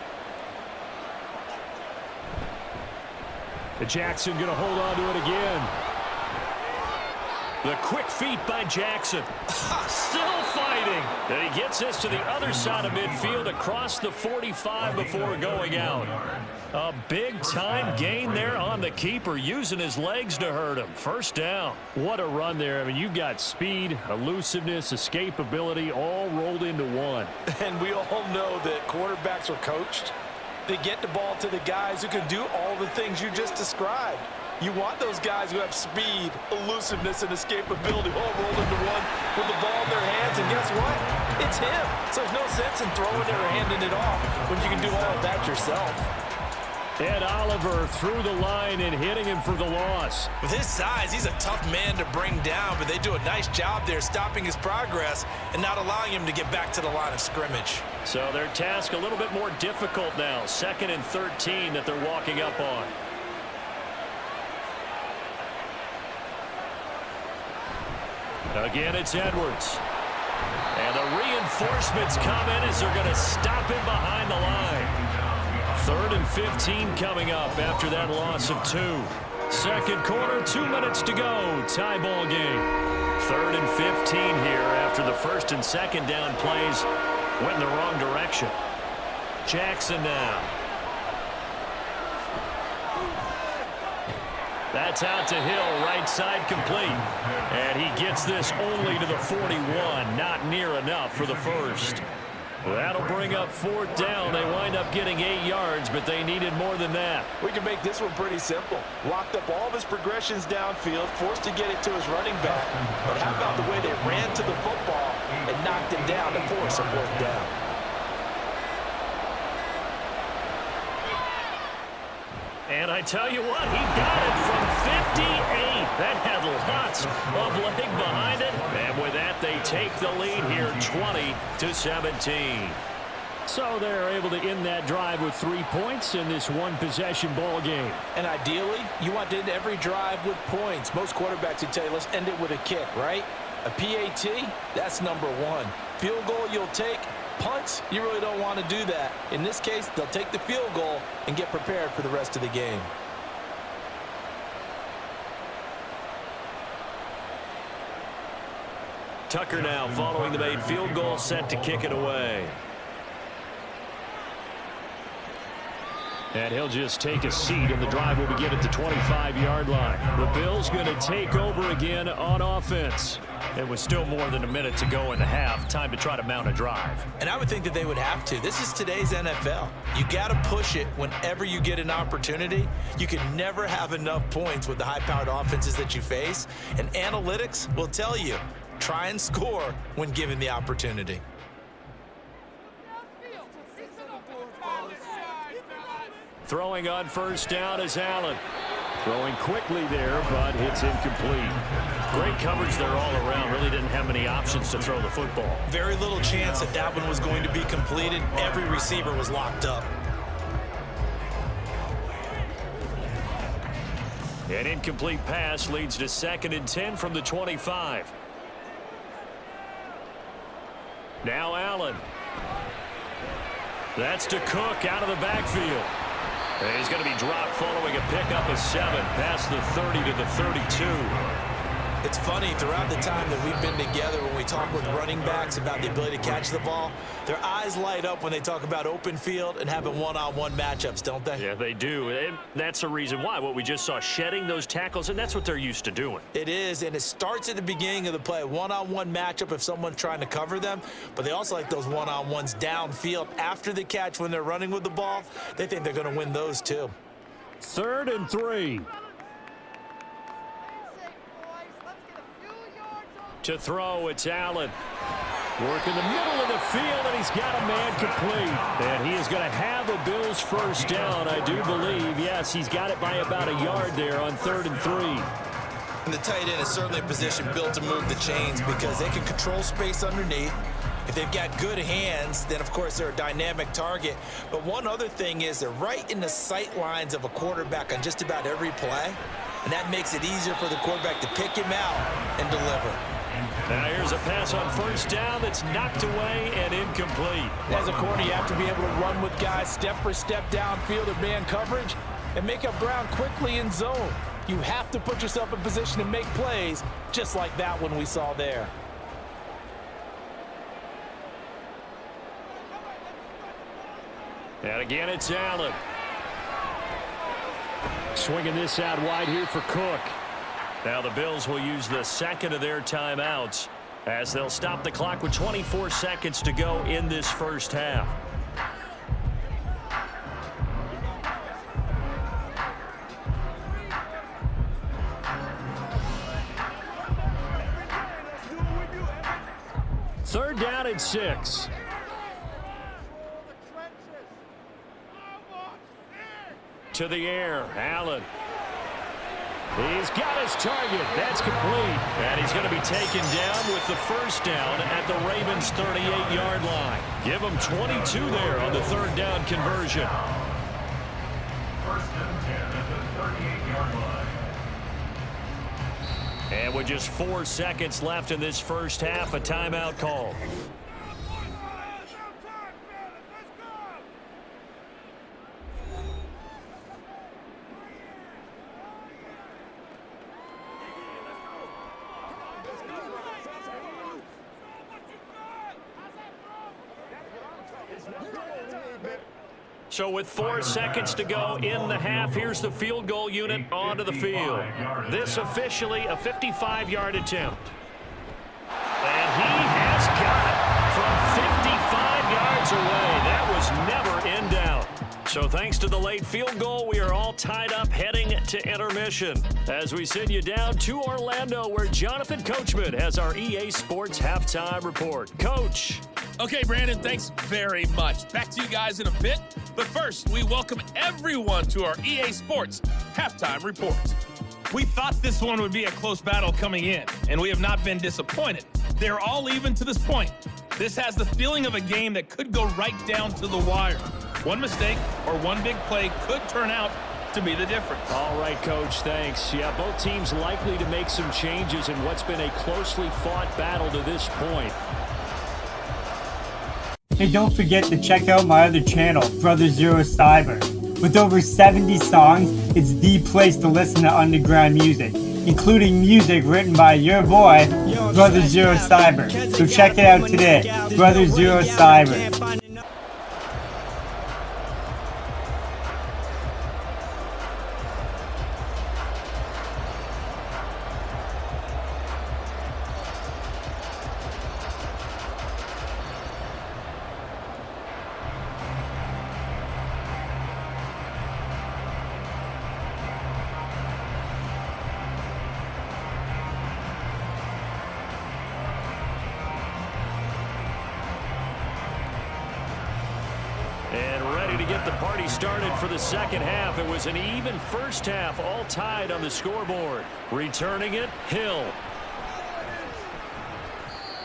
Jackson going to hold on to it again. The quick feet by Jackson. Still fighting. And he gets this to the other side of midfield across the 45 before going out. A big-time gain there on the keeper, using his legs to hurt him. First down. What a run there. I mean, you got speed, elusiveness, escapability, all rolled into one. And we all know that quarterbacks are coached. They get the ball to the guys who can do all the things you just described. You want those guys who have speed, elusiveness, and escapability all rolled into one with the ball in their hands, and guess what? It's him. So there's no sense in throwing it or handing it off when you can do all of that yourself. Ed Oliver through the line and hitting him for the loss. With his size, he's a tough man to bring down, but they do a nice job there stopping his progress and not allowing him to get back to the line of scrimmage. So their task a little bit more difficult now. 2nd and 13 that they're walking up on. Again, it's Edwards. And the reinforcements come in as they're going to stop him behind the line. 3rd and 15 coming up after that loss of 2. 2nd quarter, 2 minutes to go. Tie ball game. 3rd and 15 here after the 1st and 2nd down plays went in the wrong direction. Jackson now. That's out to Hill, right side complete. And he gets this only to the 41, not near enough for the first. That'll bring up 4th down. They wind up getting 8 yards, but they needed more than that. We can make this one pretty simple. Locked up all of his progressions downfield, forced to get it to his running back. But how about the way they ran to the football and knocked him down to force a 4th down? And I tell you what, he got it from 58. That had lots of leg behind it. And with that, they take the lead here 20-17. So they're able to end that drive with 3 points in this one-possession ball game. And ideally, you want to end every drive with points. Most quarterbacks would tell you, let's end it with a kick, right? A PAT, that's number 1. Field goal you'll take. Punts, you really don't want to do that. In this case, they'll take the field goal and get prepared for the rest of the game. Tucker now following the made field goal, set to kick it away. And he'll just take a seat, and the drive will begin at the 25-yard line. The Bills going to take over again on offense. It was still more than a minute to go in the half. Time to try to mount a drive. And I would think that they would have to. This is today's NFL. You got to push it whenever you get an opportunity. You can never have enough points with the high-powered offenses that you face. And analytics will tell you, try and score when given the opportunity. Throwing on 1st down is Allen. Throwing quickly there, but it's incomplete. Great coverage there all around. Really didn't have many options to throw the football. Very little chance that that one was going to be completed. Every receiver was locked up. An incomplete pass leads to 2nd and 10 from the 25. Now Allen. That's to Cook out of the backfield. And he's going to be dropped following a pickup of 7 past the 30 to the 32. It's funny, throughout the time that we've been together, when we talk with running backs about the ability to catch the ball, their eyes light up when they talk about open field and having one-on-one matchups, don't they? Yeah, they do. And that's the reason why. What we just saw, shedding those tackles, and that's what they're used to doing. It is, and it starts at the beginning of the play. One-on-one matchup if someone's trying to cover them, but they also like those one-on-ones downfield after the catch when they're running with the ball. They think they're going to win those too. 3rd and 3. To throw, it's Allen. Working the middle of the field, and he's got a man complete. And he is going to have a Bills first down, I do believe. Yes, he's got it by about a yard there on 3rd and 3. And the tight end is certainly a position built to move the chains because they can control space underneath. If they've got good hands, then of course they're a dynamic target. But one other thing is they're right in the sight lines of a quarterback on just about every play. And that makes it easier for the quarterback to pick him out and deliver. Now here's a pass on first down that's knocked away and incomplete. As a corner, you have to be able to run with guys step for step downfield in man coverage and make up ground quickly in zone. You have to put yourself in position to make plays just like that one we saw there. And again, it's Allen. Swinging this out wide here for Cook. Now the Bills will use the second of their timeouts as they'll stop the clock with 24 seconds to go in this first half. Third down and 6. To the air, Allen. He's got his target. That's complete. And he's going to be taken down with the first down at the Ravens' 38-yard line. Give him 22 there on the third down conversion. First and 10 at the 38-yard line. And with just 4 seconds left in this first half, a timeout call. So with 4 seconds to go in the half, here's the field goal unit onto the field. This officially a 55-yard attempt. And he has got it from 55 yards away. That was never in doubt. So thanks to the late field goal, we are all tied up heading to intermission. As we send you down to Orlando, where Jonathan Coachman has our EA Sports halftime report. Coach. Okay, Brandon, thanks very much. Back to you guys in a bit. But first, we welcome everyone to our EA Sports halftime report. We thought this one would be a close battle coming in, and we have not been disappointed. They're all even to this point. This has the feeling of a game that could go right down to the wire. One mistake or one big play could turn out to be the difference. All right, Coach, thanks. Yeah, both teams likely to make some changes in what's been a closely fought battle to this point. Hey, don't forget to check out my other channel, Brother Zero Cyber. With over 70 songs, it's the place to listen to underground music, including music written by your boy, Brother Zero Cyber. So check it out today, Brother Zero Cyber. And ready to get the party started for the second half. It was an even first half, all tied on the scoreboard. Returning it, Hill.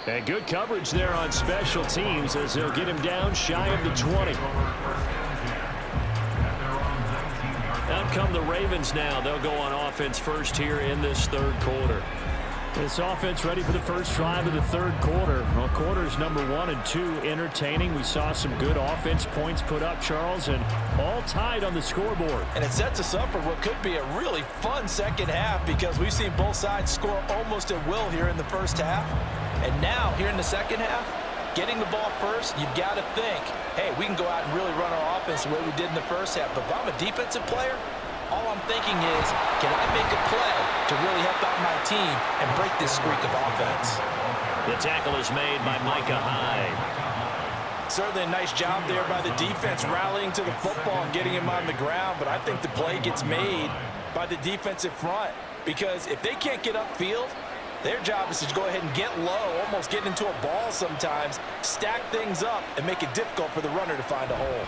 And good coverage there on special teams as they'll get him down shy of the 20. Out come the Ravens now. They'll go on offense first here in this third quarter. This offense ready for the first drive of the third quarter. Well, quarters number 1 and 2 entertaining. We saw some good offense points put up, Charles, and all tied on the scoreboard. And it sets us up for what could be a really fun second half because we've seen both sides score almost at will here in the first half. And now, here in the second half, getting the ball first, you've got to think, hey, we can go out and really run our offense the way we did in the first half. But if I'm a defensive player, all I'm thinking is, can I make a play to really help out my team and break this streak of offense? The tackle is made by Micah Hyde. Certainly a nice job there by the defense rallying to the football and getting him on the ground, but I think the play gets made by the defensive front because if they can't get upfield, their job is to go ahead and get low, almost get into a ball sometimes, stack things up, and make it difficult for the runner to find a hole.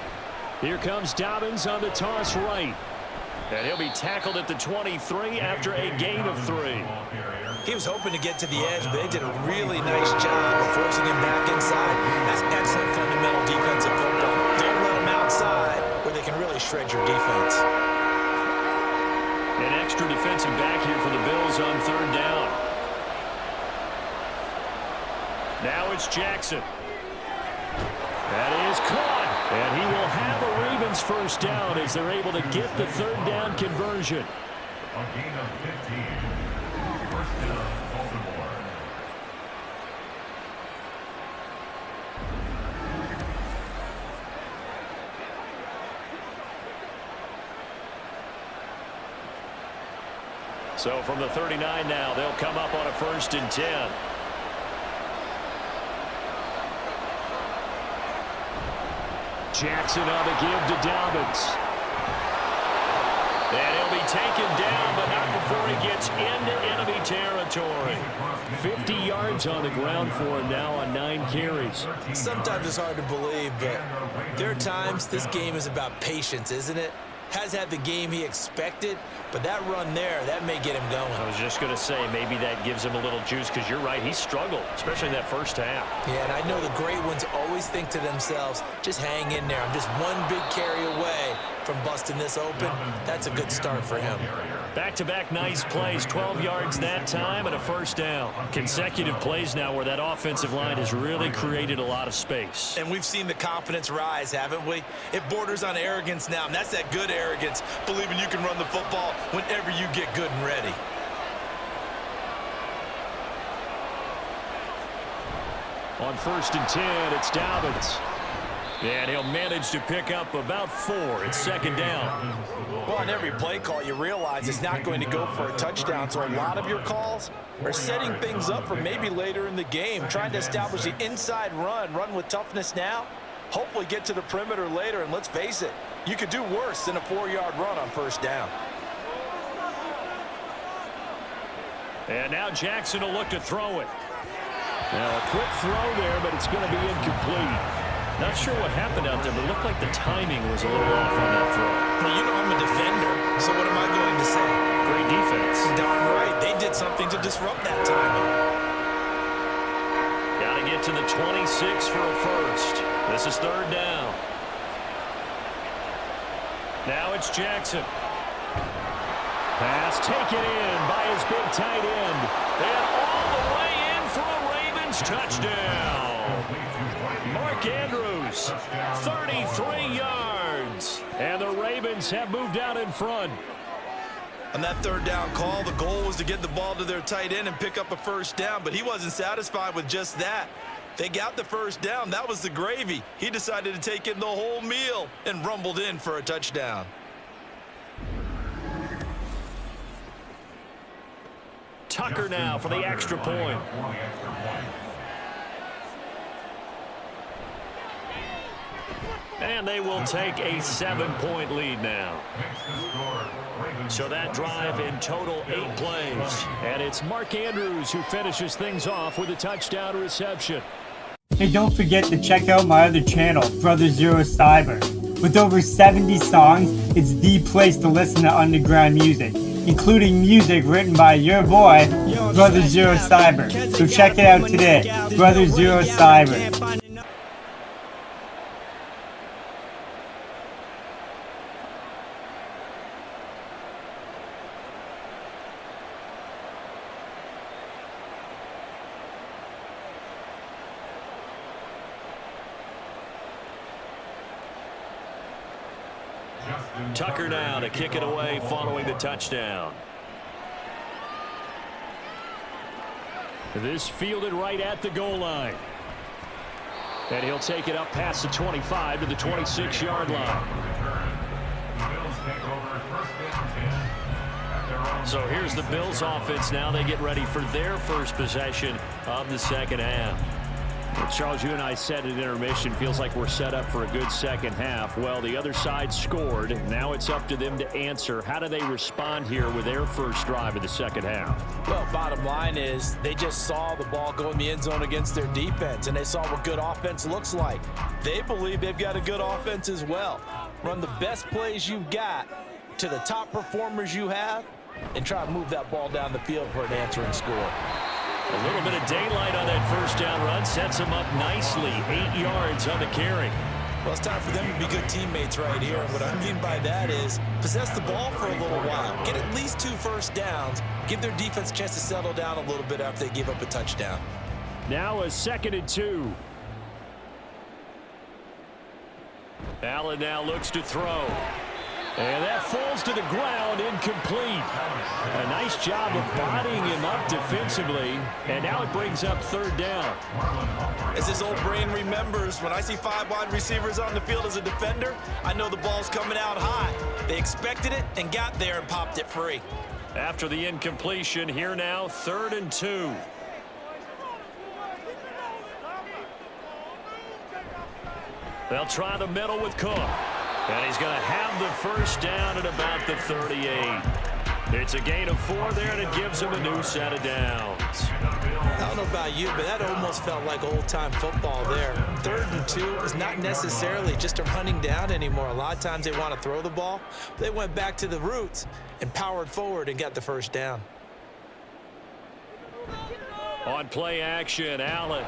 Here comes Dobbins on the toss right. And he'll be tackled at the 23 after a gain of 3. He was hoping to get to the edge, but they did a really nice job of forcing him back inside. That's excellent fundamental defensive football. Don't let him outside where they can really shred your defense. An extra defensive back here for the Bills on third down. Now it's Jackson. That is caught. And he will have a Ravens first down as they're able to get the third down conversion. A gain of 15. First down, Baltimore. So from the 39 now, they'll come up on a 1st and 10. Jackson on the give to Dobbins. And he'll be taken down, but not before he gets into enemy territory. 50 yards on the ground for him now on 9 carries. Sometimes it's hard to believe, but there are times this game is about patience, isn't it? Has had the game he expected, but that run there, that may get him going. I was just going to say, maybe that gives him a little juice, because you're right, he struggled, especially in that first half. Yeah, and I know the great ones always think to themselves, just hang in there. I'm just one big carry away from busting this open. That's a good start for him. Back-to-back nice plays, 12 yards that time and a first down. Consecutive plays now where that offensive line has really created a lot of space. And we've seen the confidence rise, haven't we? It borders on arrogance now, and that's that good arrogance, believing you can run the football whenever you get good and ready. On 1st and 10, it's Dobbins. And he'll manage to pick up about 4. It's 2nd down. Well, on every play call, you realize it's not going to go for a touchdown, so a lot of your calls are setting things up for maybe later in the game, trying to establish the inside run with toughness now, hopefully get to the perimeter later, and let's face it, you could do worse than a 4-yard run on 1st down. And now Jackson will look to throw it. Now a quick throw there, but it's going to be incomplete. Not sure what happened out there, but it looked like the timing was a little off on that throw. Well, you know I'm a defender, so what am I going to say? Great defense. Darn right. They did something to disrupt that timing. Got to get to the 26 for a first. This is 3rd down. Now it's Jackson. Pass taken in by his big tight end. And all the way in for a Ravens touchdown. Mark Andrews, 33 yards. And the Ravens have moved out in front. On that 3rd down call, the goal was to get the ball to their tight end and pick up a first down, but he wasn't satisfied with just that. They got the first down. That was the gravy. He decided to take in the whole meal and rumbled in for a touchdown. Tucker now for the extra point. And they will take a 7-point lead now. So that drive in total 8 plays. And it's Mark Andrews who finishes things off with a touchdown reception. Hey, don't forget to check out my other channel, Brother Zero Cyber. With over 70 songs, it's the place to listen to underground music, including music written by your boy, Brother Zero Cyber. So check it out today, Brother Zero Cyber. Tucker now to kick it away following the touchdown. This fielded right at the goal line. And he'll take it up past the 25 to the 26-yard line. So here's the Bills offense now. They get ready for their first possession of the second half. Well, Charles, you and I said at intermission, feels like we're set up for a good second half. Well, the other side scored. Now it's up to them to answer. How do they respond here with their first drive of the second half? Well, bottom line is they just saw the ball go in the end zone against their defense, and they saw what good offense looks like. They believe they've got a good offense as well. Run the best plays you've got to the top performers you have, and try to move that ball down the field for an answering score. A little bit of daylight on that first down run sets them up nicely. 8 yards on the carry. Well, it's time for them to be good teammates right here. And what I mean by that is possess the ball for a little while. Get at least 2 first downs. Give their defense a chance to settle down a little bit after they give up a touchdown. Now a 2nd and 2. Allen now looks to throw. And that falls to the ground, incomplete. A nice job of bodying him up defensively. And now it brings up 3rd down. As his old brain remembers, when I see 5 wide receivers on the field as a defender, I know the ball's coming out high. They expected it and got there and popped it free. After the incompletion, here now, 3rd and 2. They'll try the middle with Cook. And he's going to have the first down at about the 38. It's a gain of 4 there, and it gives him a new set of downs. I don't know about you, but that almost felt like old-time football there. 3rd and 2 is not necessarily just a running down anymore. A lot of times they want to throw the ball. They went back to the roots and powered forward and got the first down. On play action, Allen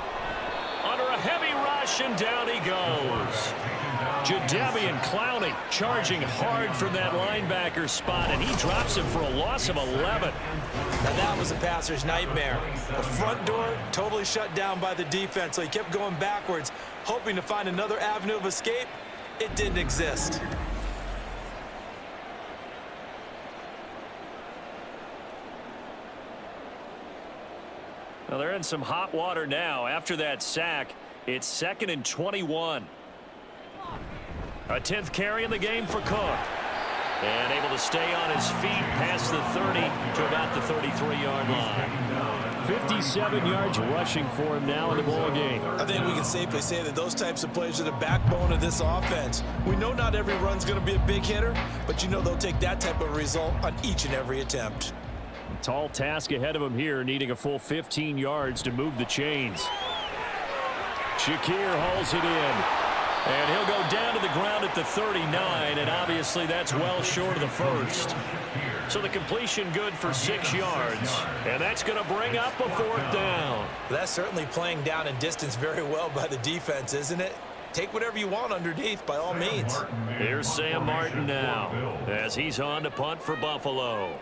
under a heavy rush, and down he goes. Jadeveon Clowney charging hard from that linebacker spot, and he drops him for a loss of 11. Now that was a passer's nightmare. The front door totally shut down by the defense, so he kept going backwards, hoping to find another avenue of escape. It didn't exist. Well, they're in some hot water now. After that sack, it's 2nd and 21. A 10th carry in the game for Cook. And able to stay on his feet past the 30 to about the 33-yard line. 57 yards rushing for him now in the ball game. I think we can safely say that those types of plays are the backbone of this offense. We know not every run's going to be a big hitter, but you know they'll take that type of result on each and every attempt. Tall task ahead of him here, needing a full 15 yards to move the chains. Shakir hauls it in. And he'll go down to the ground at the 39, and obviously that's well short of the first. So the completion good for 6 yards, and that's going to bring up a 4th down. That's certainly playing down in distance very well by the defense, isn't it? Take whatever you want underneath, by all means. Here's Sam Martin now, as he's on to punt for Buffalo.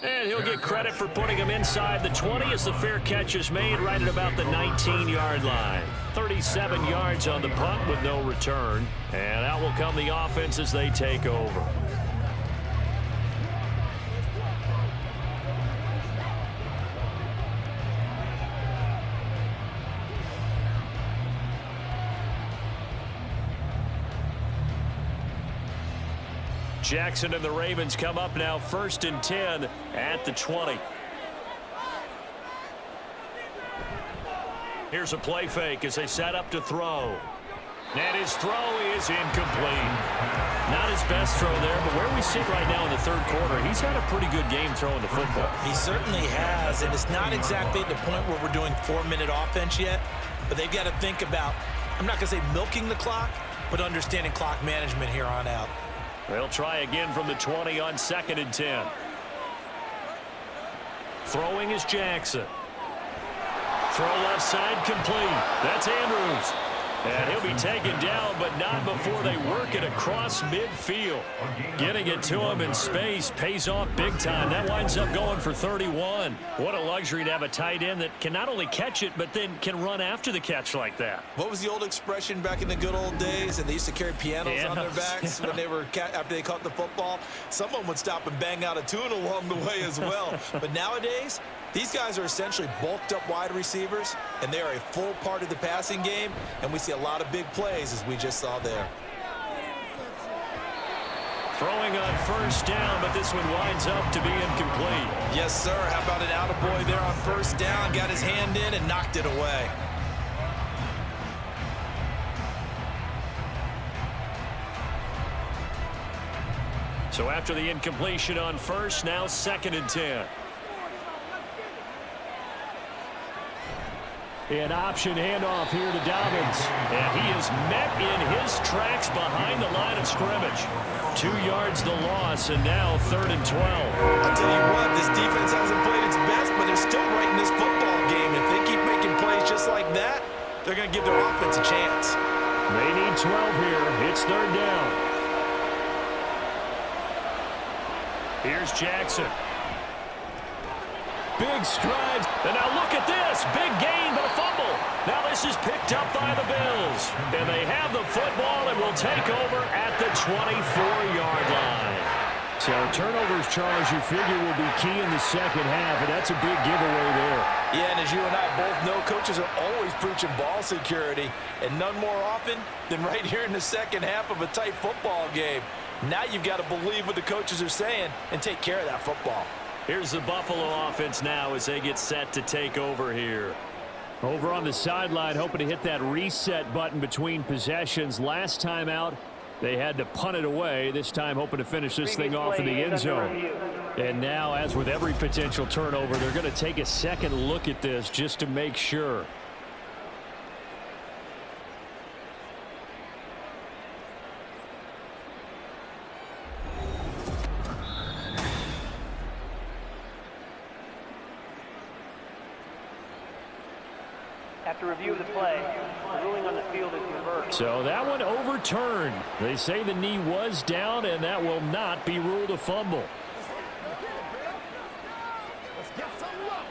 And he'll get credit for putting him inside the 20 as the fair catch is made right at about the 19-yard line. 37 yards on the punt with no return. And out will come the offense as they take over. Jackson and the Ravens come up now 1st and 10 at the 20. Here's a play fake as they set up to throw. And his throw is incomplete. Not his best throw there, but where we sit right now in the 3rd quarter, he's had a pretty good game throwing the football. He certainly has, and it's not exactly at the point where we're doing 4-minute offense yet, but they've got to think about, I'm not going to say milking the clock, but understanding clock management here on out. They'll try again from the 20 on 2nd and 10. Throwing is Jackson. Throw left side complete. That's Andrews. And he'll be taken down, but not before they work it across midfield. Getting it to him in space pays off big time. That winds up going for 31. What a luxury to have a tight end that can not only catch it, but then can run after the catch like that. What was the old expression back in the good old days? And they used to carry pianos on their backs when they were after they caught the football. Someone would stop and bang out a tune along the way as well. But nowadays, these guys are essentially bulked up wide receivers, and they are a full part of the passing game, and we see a lot of big plays as we just saw there. Throwing on first down, but this one winds up to be incomplete. Yes, sir. How about an attaboy there on first down? Got his hand in and knocked it away. So after the incompletion on first, now 2nd and 10. An option handoff here to Dobbins. And he is met in his tracks behind the line of scrimmage. 2 yards the loss, and now 3rd and 12. I'll tell you what, this defense hasn't played its best, but they're still right in this football game. If they keep making plays just like that, they're going to give their offense a chance. They need 12 here. It's 3rd down. Here's Jackson. Big strides. And now look at this. Big gain, but a fumble. Now this is picked up by the Bills. And they have the football and will take over at the 24-yard line. So turnovers, Charles, you figure will be key in the second half, and that's a big giveaway there. Yeah, and as you and I both know, coaches are always preaching ball security, and none more often than right here in the second half of a tight football game. Now you've got to believe what the coaches are saying and take care of that football. Here's the Buffalo offense now as they get set to take over here. Over on the sideline, hoping to hit that reset button between possessions. Last time out, they had to punt it away. This time hoping to finish this thing off in the end zone. And now, as with every potential turnover, they're going to take a second look at this just to make sure. After review of the play, the ruling on the field is reversed. So that one overturned. They say the knee was down, and that will not be ruled a fumble. Let's get some love.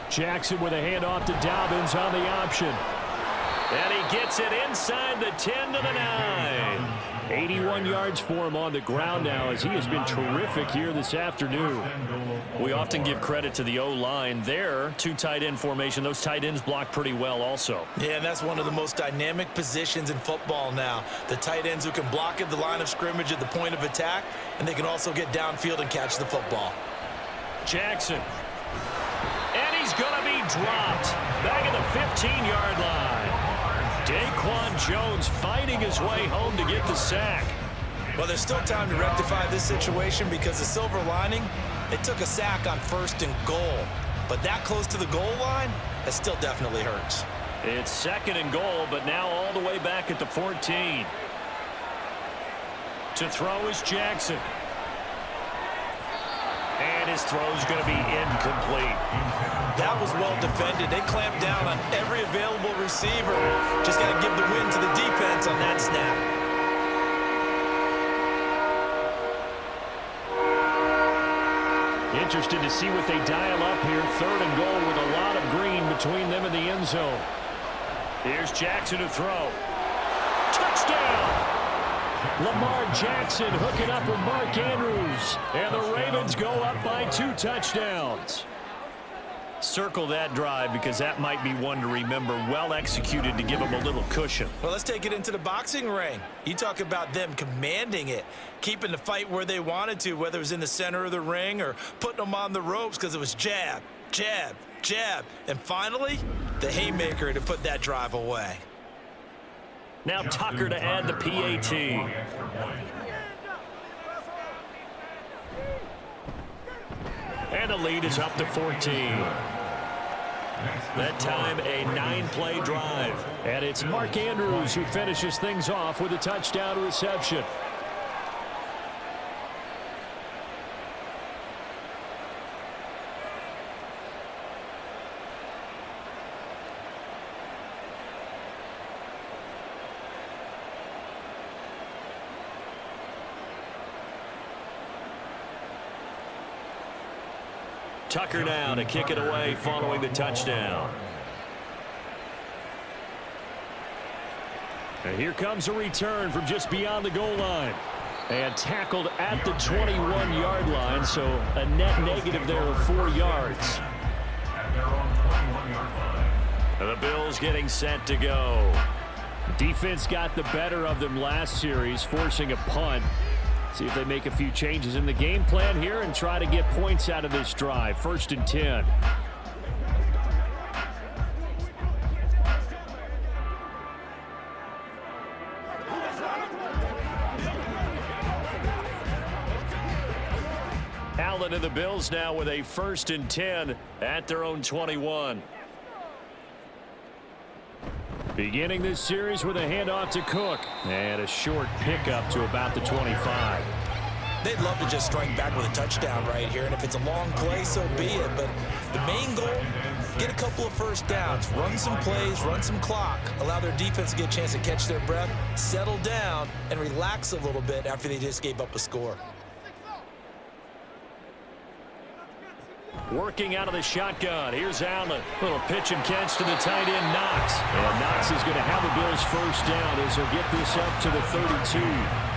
Jackson with a handoff to Dobbins on the option. And he gets it inside the 10 to the 9. 81 yards for him on the ground now as he has been terrific here this afternoon. We often give credit to the O-line there. 2 tight end formation. Those tight ends block pretty well also. Yeah, and that's one of the most dynamic positions in football now. The tight ends who can block at the line of scrimmage at the point of attack, and they can also get downfield and catch the football. Jackson. And he's going to be dropped. Back at the 15-yard line. Daquan Jones fighting his way home to get the sack. Well, there's still time to rectify this situation because the silver lining, they took a sack on 1st and goal. But that close to the goal line, that still definitely hurts. It's 2nd and goal, but now all the way back at the 14. To throw is Jackson. And his throw's going to be incomplete. That was well defended. They clamped down on every available receiver. Just got to give the win to the defense on that snap. Interested to see what they dial up here. 3rd and goal with a lot of green between them and the end zone. Here's Jackson to throw. Touchdown! Lamar Jackson hooking up with Mark Andrews. And the Ravens go up by 2 touchdowns. Circle that drive because that might be one to remember. Well executed to give them a little cushion. Well, let's take it into the boxing ring. You talk about them commanding it, keeping the fight where they wanted to, whether it was in the center of the ring or putting them on the ropes because it was jab, jab, jab. And finally, the haymaker to put that drive away. Now Tucker to add the PAT. And the lead is up to 14. That time a 9-play drive. And it's Mark Andrews who finishes things off with a touchdown reception. Tucker now to kick it away following the touchdown. And here comes a return from just beyond the goal line. And tackled at the 21-yard line, so a net negative there of 4 yards. The Bills getting set to go. Defense got the better of them last series, forcing a punt. See if they make a few changes in the game plan here and try to get points out of this drive. 1st and 10. Allen and the Bills now with a 1st and 10 at their own 21. Beginning this series with a handoff to Cook. And a short pickup to about the 25. They'd love to just strike back with a touchdown right here, and if it's a long play, so be it. But the main goal, get a couple of first downs, run some plays, run some clock, allow their defense to get a chance to catch their breath, settle down, and relax a little bit after they just gave up a score. Working out of the shotgun. Here's Allen. Little pitch and catch to the tight end, Knox. And Knox is going to have the Bills first down as he'll get this up to the 32.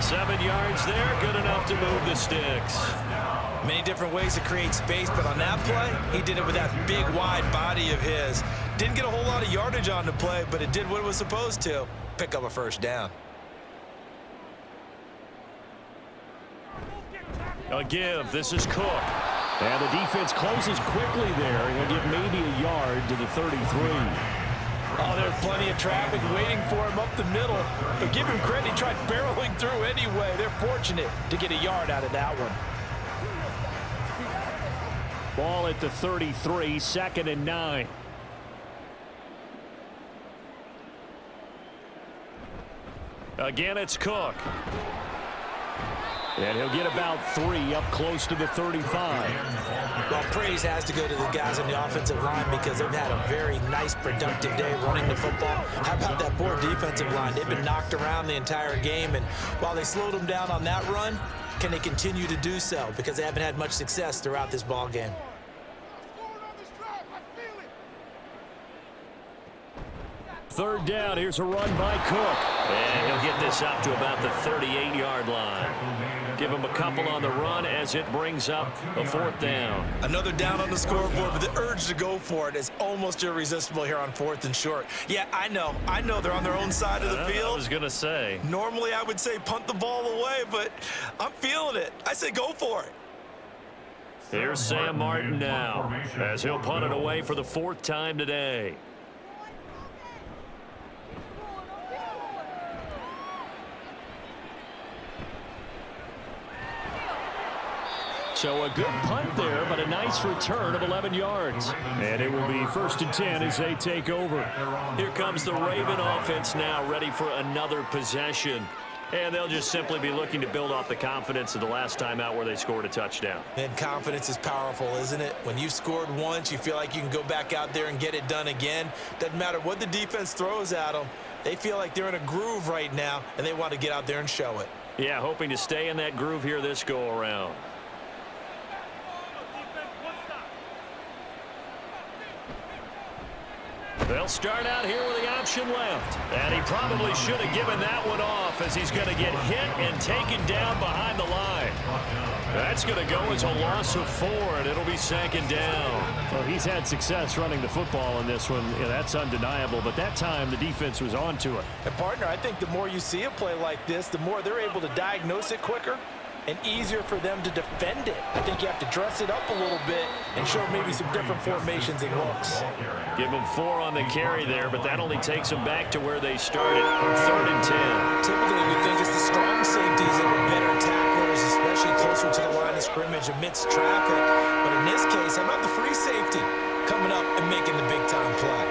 7 yards there, good enough to move the sticks. Many different ways to create space, but on that play, he did it with that big, wide body of his. Didn't get a whole lot of yardage on the play, but it did what it was supposed to. Pick up a first down. A give. This is Cook. And the defense closes quickly there. He'll get maybe a yard to the 33. Oh, there's plenty of traffic waiting for him up the middle. But give him credit, he tried barreling through anyway. They're fortunate to get a yard out of that one. Ball at the 33, 2nd and 9. Again, it's Cook. And he'll get about 3 up close to the 35. Well, praise has to go to the guys on the offensive line because they've had a very nice, productive day running the football. How about that poor defensive line? They've been knocked around the entire game, and while they slowed them down on that run, can they continue to do so? Because they haven't had much success throughout this ball game. Third down, here's a run by Cook. And he'll get this up to about the 38-yard line. Give him a couple on the run as it brings up a 4th down. Another down on the scoreboard, but the urge to go for it is almost irresistible here on 4th and short. Yeah, I know they're on their own side of the field. I was going to say. Normally I would say punt the ball away, but I'm feeling it. I say go for it. Here's Sam Martin now as he'll punt it away for the 4th time today. So a good punt there, but a nice return of 11 yards. And it will be 1st and 10 as they take over. Here comes the Raven offense now, ready for another possession. And they'll just simply be looking to build off the confidence of the last time out where they scored a touchdown. And confidence is powerful, isn't it? When you've scored once, you feel like you can go back out there and get it done again. Doesn't matter what the defense throws at them. They feel like they're in a groove right now, and they want to get out there and show it. Yeah, hoping to stay in that groove here this go-around. They'll start out here with the option left. And he probably should have given that one off as he's going to get hit and taken down behind the line. That's going to go as a loss of 4, and it'll be 2nd down. Well, he's had success running the football in this one. Yeah, that's undeniable, but that time the defense was on to it. And partner, I think the more you see a play like this, the more they're able to diagnose it quicker and easier for them to defend it. I think you have to dress it up a little bit and show maybe some different formations and looks. Give them 4 on the carry there, but that only takes them back to where they started, 3rd and 10. Typically, we think it's the strong safeties that are better tacklers, especially closer to the line of scrimmage amidst traffic. But in this case, how about the free safety coming up and making the big-time play?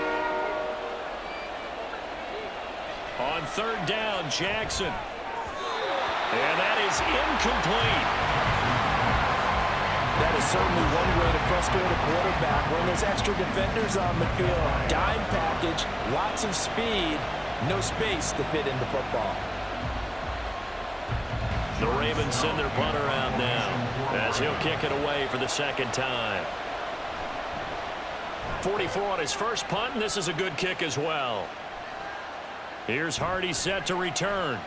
On 3rd down, Jackson. And that is incomplete. That is certainly one way to frustrate a quarterback. When there's extra defenders on the field, dime package, lots of speed, no space to fit into football. The Ravens send their punter out now as he'll kick it away for the 2nd time. 44 on his first punt, and this is a good kick as well. Here's Hardy set to return.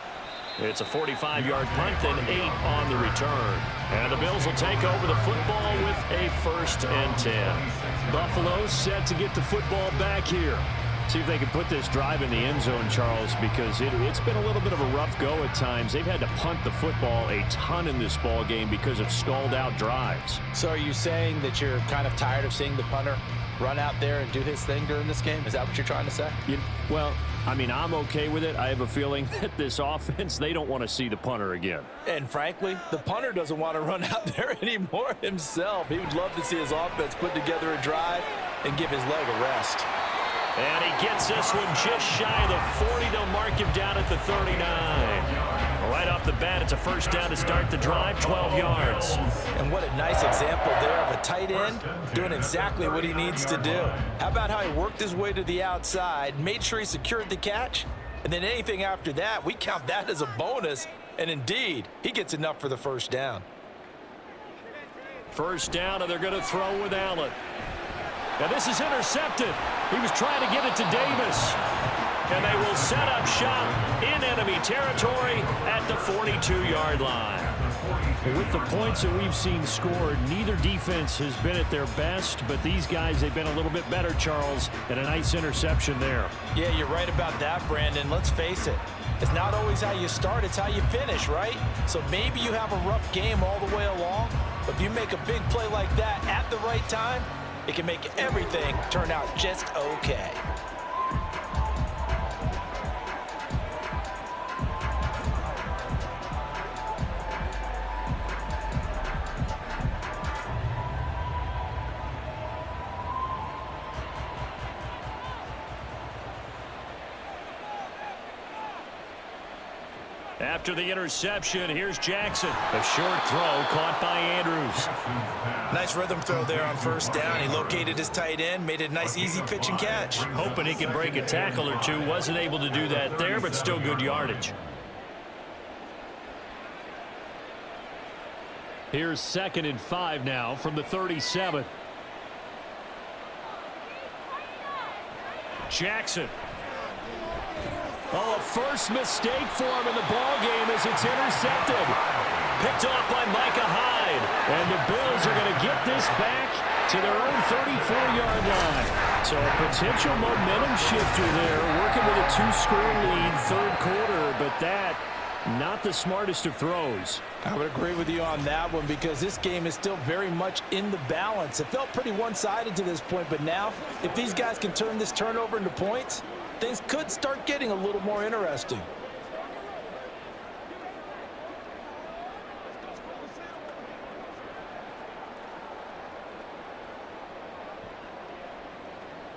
It's a 45-yard punt, then 8 on the return. And the Bills will take over the football with a 1st and 10. Buffalo set to get the football back here. See if they can put this drive in the end zone, Charles, because it's been a little bit of a rough go at times. They've had to punt the football a ton in this ball game because of stalled-out drives. So are you saying that you're kind of tired of seeing the punter run out there and do his thing during this game? Is that what you're trying to say? Well, I mean, I'm okay with it. I have a feeling that this offense, they don't want to see the punter again. And frankly, the punter doesn't want to run out there anymore himself. He would love to see his offense put together a drive and give his leg a rest. And he gets this one just shy of the 40. They'll mark him down at the 39. Right off the bat, it's a 1st down to start the drive, 12 yards. And what a nice example there of a tight end doing exactly what he needs to do. How about how he worked his way to the outside, made sure he secured the catch, and then anything after that, we count that as a bonus. And indeed, he gets enough for the 1st down. 1st down, and they're going to throw with Allen. Now this is intercepted. He was trying to get it to Davis. And they will set up shop in enemy territory at the 42-yard line. With the points that we've seen scored, neither defense has been at their best, but these guys, they've been a little bit better, Charles, and a nice interception there. Yeah, you're right about that, Brandon. Let's face it. It's not always how you start, it's how you finish, right? So maybe you have a rough game all the way along, but if you make a big play like that at the right time, it can make everything turn out just okay. After the interception, here's Jackson. A short throw caught by Andrews. Nice rhythm throw there on 1st down. He located his tight end, made it a nice easy pitch and catch. Hoping he could break a tackle or two. Wasn't able to do that there, but still good yardage. Here's 2nd and 5 now from the 37. Jackson. Oh, a first mistake for him in the ball game as it's intercepted. Picked off by Micah Hyde. And the Bills are going to get this back to their own 34-yard line. So a potential momentum shifter there, working with a 2-score lead, 3rd quarter, but that, not the smartest of throws. I would agree with you on that one because this game is still very much in the balance. It felt pretty one-sided to this point, but now, if these guys can turn this turnover into points, things could start getting a little more interesting.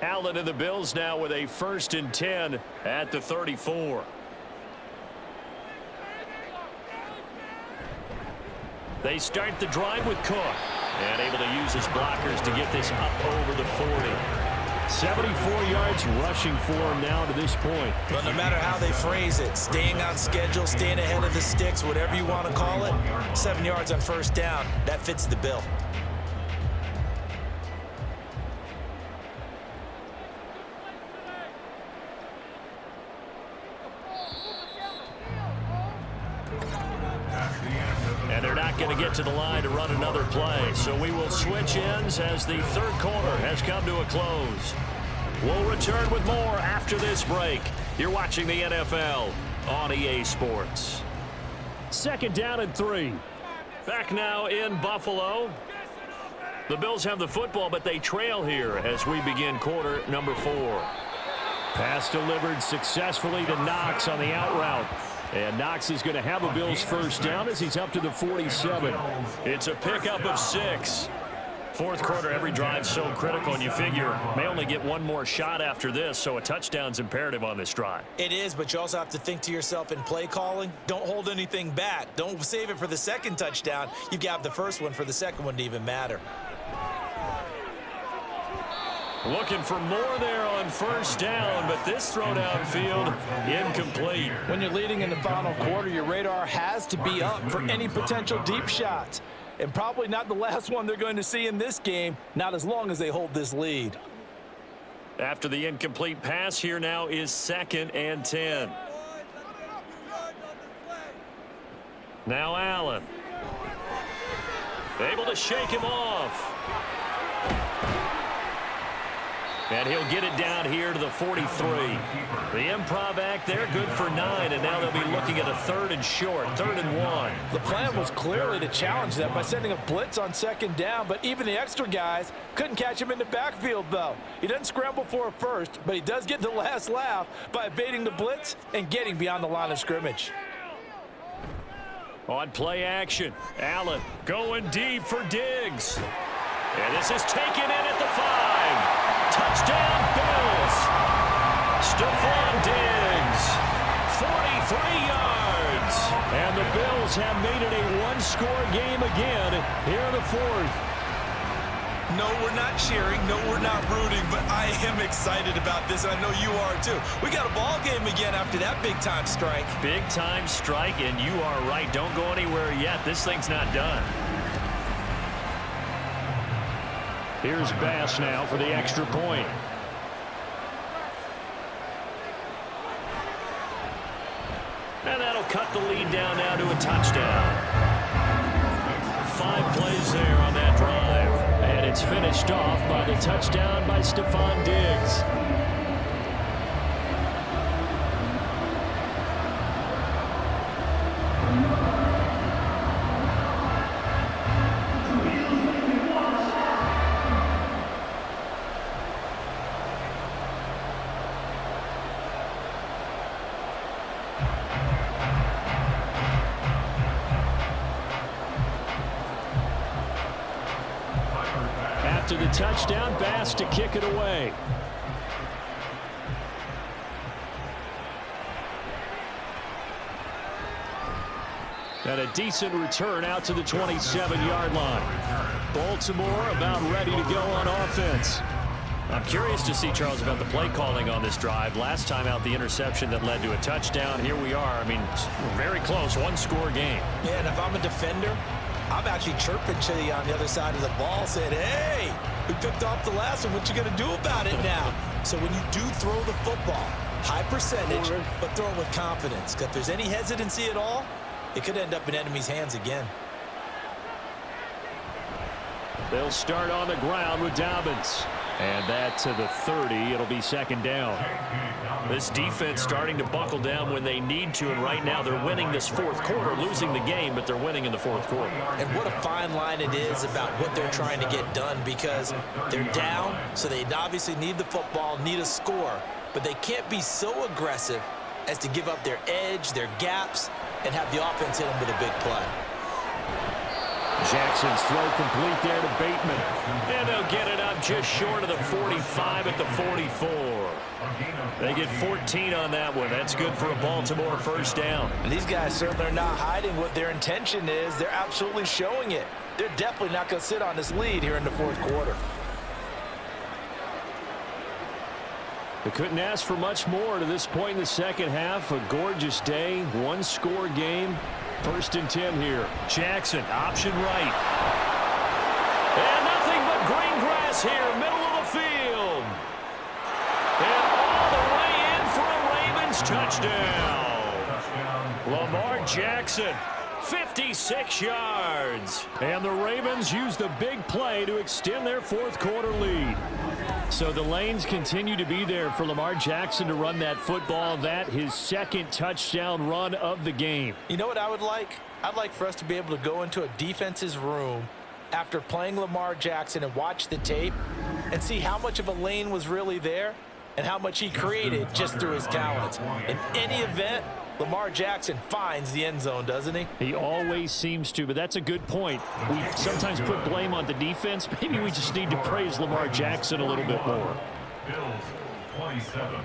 Allen and the Bills now with a 1st and 10 at the 34. They start the drive with Cook and able to use his blockers to get this up over the 40. 74 yards rushing for him now to this point. But no matter how they phrase it, staying on schedule, staying ahead of the sticks, whatever you want to call it, 7 yards on 1st down, that fits the bill. And they're not going to get to the line to run another play. So we will switch ends as the 3rd quarter has come to a close. We'll return with more after this break. You're watching the NFL on EA Sports. 2nd down and 3. Back now in Buffalo. The Bills have the football, but they trail here as we begin quarter number 4. Pass delivered successfully to Knox on the out route. And Knox is going to have a Bills 1st down as he's up to the 47. It's a pickup of 6. 4th quarter, every drive so critical, and you figure may only get one more shot after this, so a touchdown's imperative on this drive. It is, but you also have to think to yourself in play calling, don't hold anything back. Don't save it for the 2nd touchdown. You've got the 1st one for the 2nd one to even matter. Looking for more there on 1st down, but this throw downfield incomplete. When you're leading in the final quarter, your radar has to be up for any potential deep shots. And probably not the last one they're going to see in this game, not as long as they hold this lead. After the incomplete pass, here now is 2nd and 10. Now Allen. Able to shake him off. And he'll get it down here to the 43. The improv act there, good for 9, and now they'll be looking at a 3rd and short, 3rd and 1. The plan was clearly to challenge them by sending a blitz on 2nd down, but even the extra guys couldn't catch him in the backfield, though. He doesn't scramble for a first, but he does get the last laugh by evading the blitz and getting beyond the line of scrimmage. On play action, Allen going deep for Diggs. And this is taken in at the 5. Touchdown, Bills. Stephon Diggs, 43 yards. And the Bills have made it a one-score game again here in the 4th. No, we're not cheering. No, we're not rooting, but I am excited about this, and I know you are too. We got a ball game again after that big-time strike. Big-time strike, and you are right. Don't go anywhere yet. This thing's not done. Here's Bass now for the extra point. And that'll cut the lead down now to a touchdown. 5 plays there on that drive. And it's finished off by the touchdown by Stephon Diggs. After the touchdown, Bass to kick it away. And a decent return out to the 27-yard line. Baltimore about ready to go on offense. I'm curious to see, Charles, about the play calling on this drive. Last time out, the interception that led to a touchdown. Here we are. I mean, very close, one-score game. Yeah, and if I'm a defender, I'm actually chirping to you on the other side of the ball, saying, hey, we picked off the last one. What you going to do about it now? So when you do throw the football, high percentage, but throw it with confidence. Because if there's any hesitancy at all, it could end up in enemy's hands again. They'll start on the ground with Dobbins. And that to the 30. It'll be 2nd down. This defense starting to buckle down when they need to, and right now they're winning this 4th quarter, losing the game, but they're winning in the 4th quarter. And what a fine line it is about what they're trying to get done, because they're down, so they obviously need the football, need a score, but they can't be so aggressive as to give up their edge, their gaps, and have the offense hit them with a big play. Jackson's throw complete there to Bateman. And they'll get it up just short of the 45 at the 44. They get 14 on that one. That's good for a Baltimore 1st down. And these guys certainly are not hiding what their intention is. They're absolutely showing it. They're definitely not going to sit on this lead here in the 4th quarter. They couldn't ask for much more to this point in the 2nd half. A gorgeous day, one-score game. 1st and 10 here. Jackson, option right. And nothing but green grass here, middle of the field. And all the way in for a Ravens touchdown. Lamar Jackson, 56 yards. And the Ravens use the big play to extend their 4th quarter lead. So the lanes continue to be there for Lamar Jackson to run that football. That his 2nd touchdown run of the game. You know what I would like? I'd like for us to be able to go into a defense's room after playing Lamar Jackson and watch the tape and see how much of a lane was really there and how much he created just through his talents. In any event, Lamar Jackson finds the end zone, doesn't he? He always seems to, but that's a good point. We sometimes put blame on the defense. Maybe we just need to praise Lamar Jackson a little bit more. Bills 27.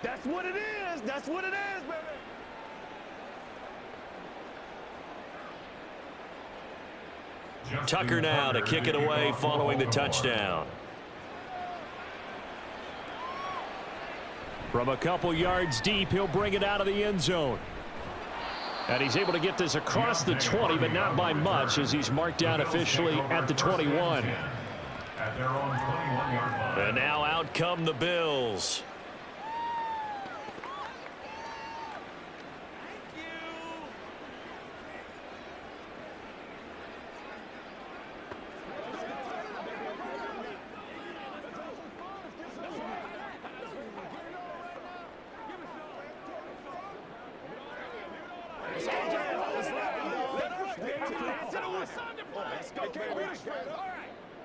That's what it is. That's what it is, baby. Tucker now to kick it away following the touchdown. From a couple yards deep, he'll bring it out of the end zone. And he's able to get this across the 20, but not by much, as he's marked down officially at the 21. At their own 21-yard line. And now out come the Bills.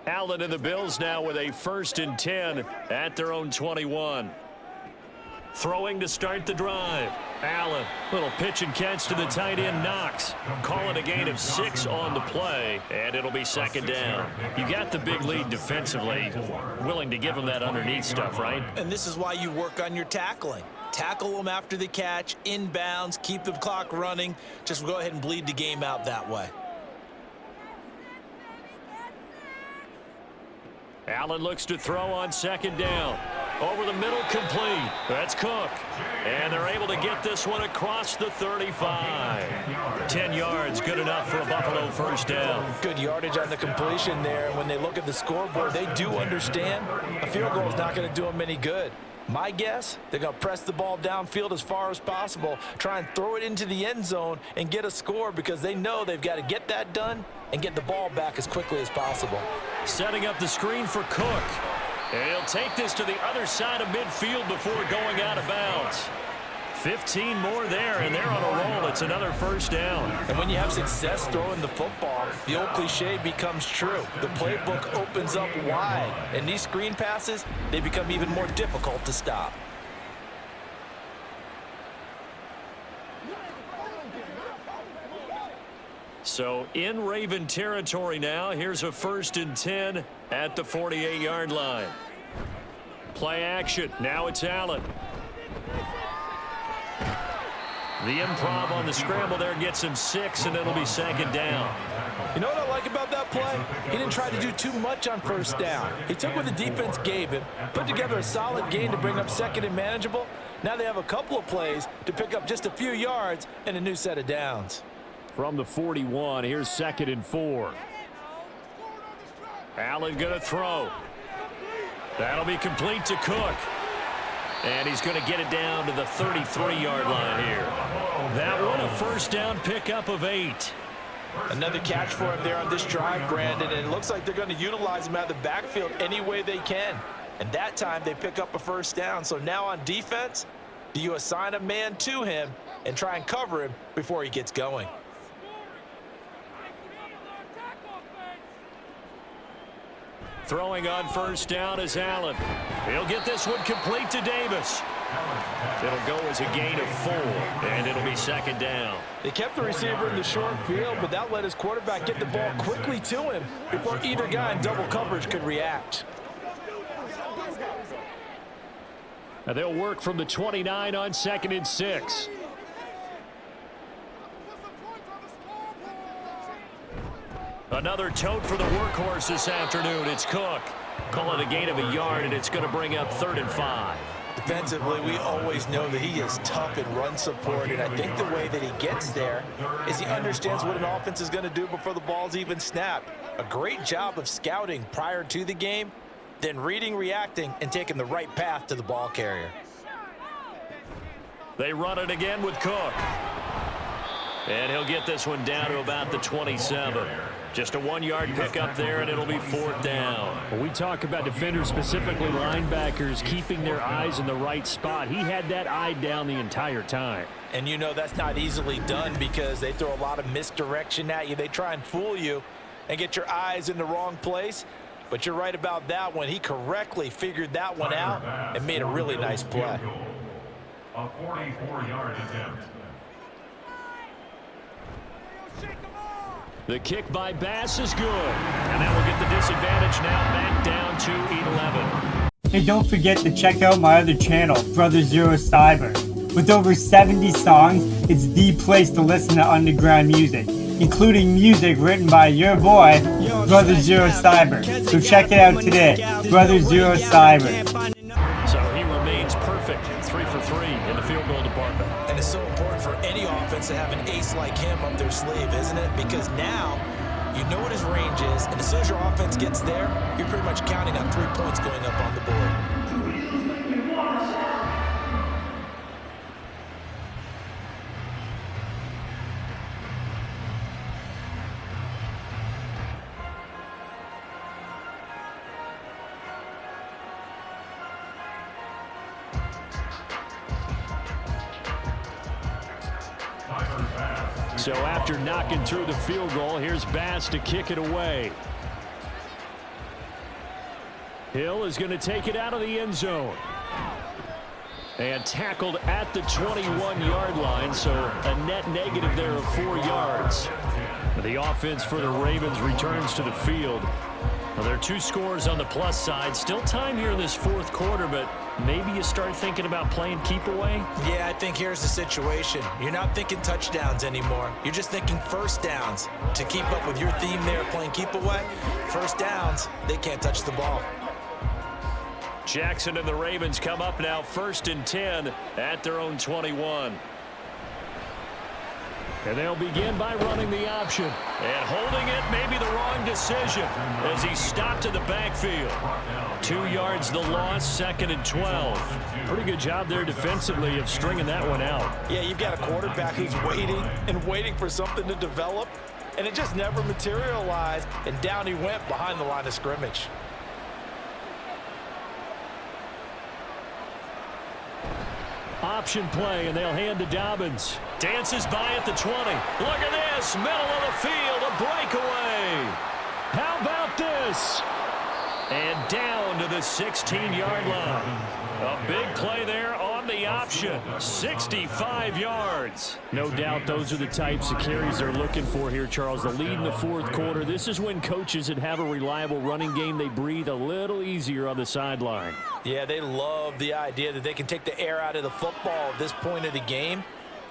Allen and the Bills now with a 1st and 10 at their own 21. Throwing to start the drive. Allen, little pitch and catch to the tight end, Knox. Call it a gain of 6 on the play, and it'll be 2nd down. You got the big lead defensively. Willing to give them that underneath stuff, right? And this is why you work on your tackling. Tackle them after the catch, inbounds, keep the clock running. Just go ahead and bleed the game out that way. Allen looks to throw on 2nd down. Over the middle, complete. That's Cook. And they're able to get this one across the 35. 10 yards, good enough for a Buffalo 1st down. Good yardage on the completion there. And when they look at the scoreboard, they do understand a field goal is not going to do them any good. My guess, they're going to press the ball downfield as far as possible, try and throw it into the end zone and get a score, because they know they've got to get that done and get the ball back as quickly as possible. Setting up the screen for Cook. And he'll take this to the other side of midfield before going out of bounds. 15 more there, and they're on a roll. It's another 1st down. And when you have success throwing the football, the old cliche becomes true. The playbook opens up wide, and these screen passes, they become even more difficult to stop. So in Raven territory now. Here's a 1st and 10 at the 48-yard line. Play action. Now it's Allen. The improv on the scramble there gets him 6, and it'll be 2nd down. You know what I like about that play? He didn't try to do too much on 1st down. He took what the defense gave him, put together a solid gain to bring up 2nd and manageable. Now they have a couple of plays to pick up just a few yards and a new set of downs. From the 41, here's 2nd and 4. Allen going to throw. That'll be complete to Cook. And he's going to get it down to the 33-yard line here. That one a 1st down pickup of 8. Another catch for him there on this drive, Brandon, and it looks like they're going to utilize him out of the backfield any way they can. And that time they pick up a 1st down. So now on defense, do you assign a man to him and try and cover him before he gets going? Throwing on 1st down is Allen. He'll get this one complete to Davis. It'll go as a gain of 4, and it'll be 2nd down. They kept the receiver in the short field, but that let his quarterback get the ball quickly to him before either guy in double coverage could react. Now they'll work from the 29 on 2nd and 6. Another tote for the workhorse this afternoon. It's Cook. Call it a gain of a yard, and it's going to bring up 3rd and 5. Defensively, we always know that he is tough in run support, and I think the way that he gets there is he understands what an offense is going to do before the ball's even snapped. A great job of scouting prior to the game, then reading, reacting, and taking the right path to the ball carrier. They run it again with Cook. And he'll get this one down to about the 27. Just a 1-yard pickup there, and it'll be 4th down. When we talk about defenders, specifically linebackers, keeping their eyes in the right spot, he had that eye down the entire time. And you know that's not easily done because they throw a lot of misdirection at you. They try and fool you and get your eyes in the wrong place. But you're right about that one. He correctly figured that one out and made a really nice play. A 44-yard attempt. The kick by Bass is good. And that will get the disadvantage now back down to 11. Hey, don't forget to check out my other channel, Brother Zero Cyber. With over 70 songs, it's the place to listen to underground music, including music written by your boy, Brother Zero Cyber. So check it out today, Brother Zero Cyber. So he remains perfect. 3 sleeve, isn't it? Because now you know what his range is, and as soon as your offense gets there, you're pretty much counting on 3 points going up on the board. So after knocking through the field goal, here's Bass to kick it away. Hill is going to take it out of the end zone. And tackled at the 21-yard line, so a net negative there of 4 yards. The offense for the Ravens returns to the field. Well, there are 2 scores on the plus side. Still time here in this fourth quarter, but maybe you start thinking about playing keep away? Yeah, I think here's the situation. You're not thinking touchdowns anymore. You're just thinking first downs. To keep up with your theme there, playing keep away, first downs, they can't touch the ball. Jackson and the Ravens come up now 1st and 10 at their own 21. And they'll begin by running the option. And holding it may be the wrong decision as he stopped in the backfield. 2 yards the loss, 2nd and 12. Pretty good job there defensively of stringing that one out. Yeah, you've got a quarterback who's waiting and waiting for something to develop, and it just never materialized, and down he went behind the line of scrimmage. Option play, and they'll hand to Dobbins. Dances by at the 20. Look at this, middle of the field, a breakaway. How about this? And down to the 16-yard line. A big play there on the option. 65 yards. No doubt those are the types of carries they're looking for here, Charles. The lead in the fourth quarter. This is when coaches that have a reliable running game, they breathe a little easier on the sideline. Yeah, they love the idea that they can take the air out of the football at this point of the game.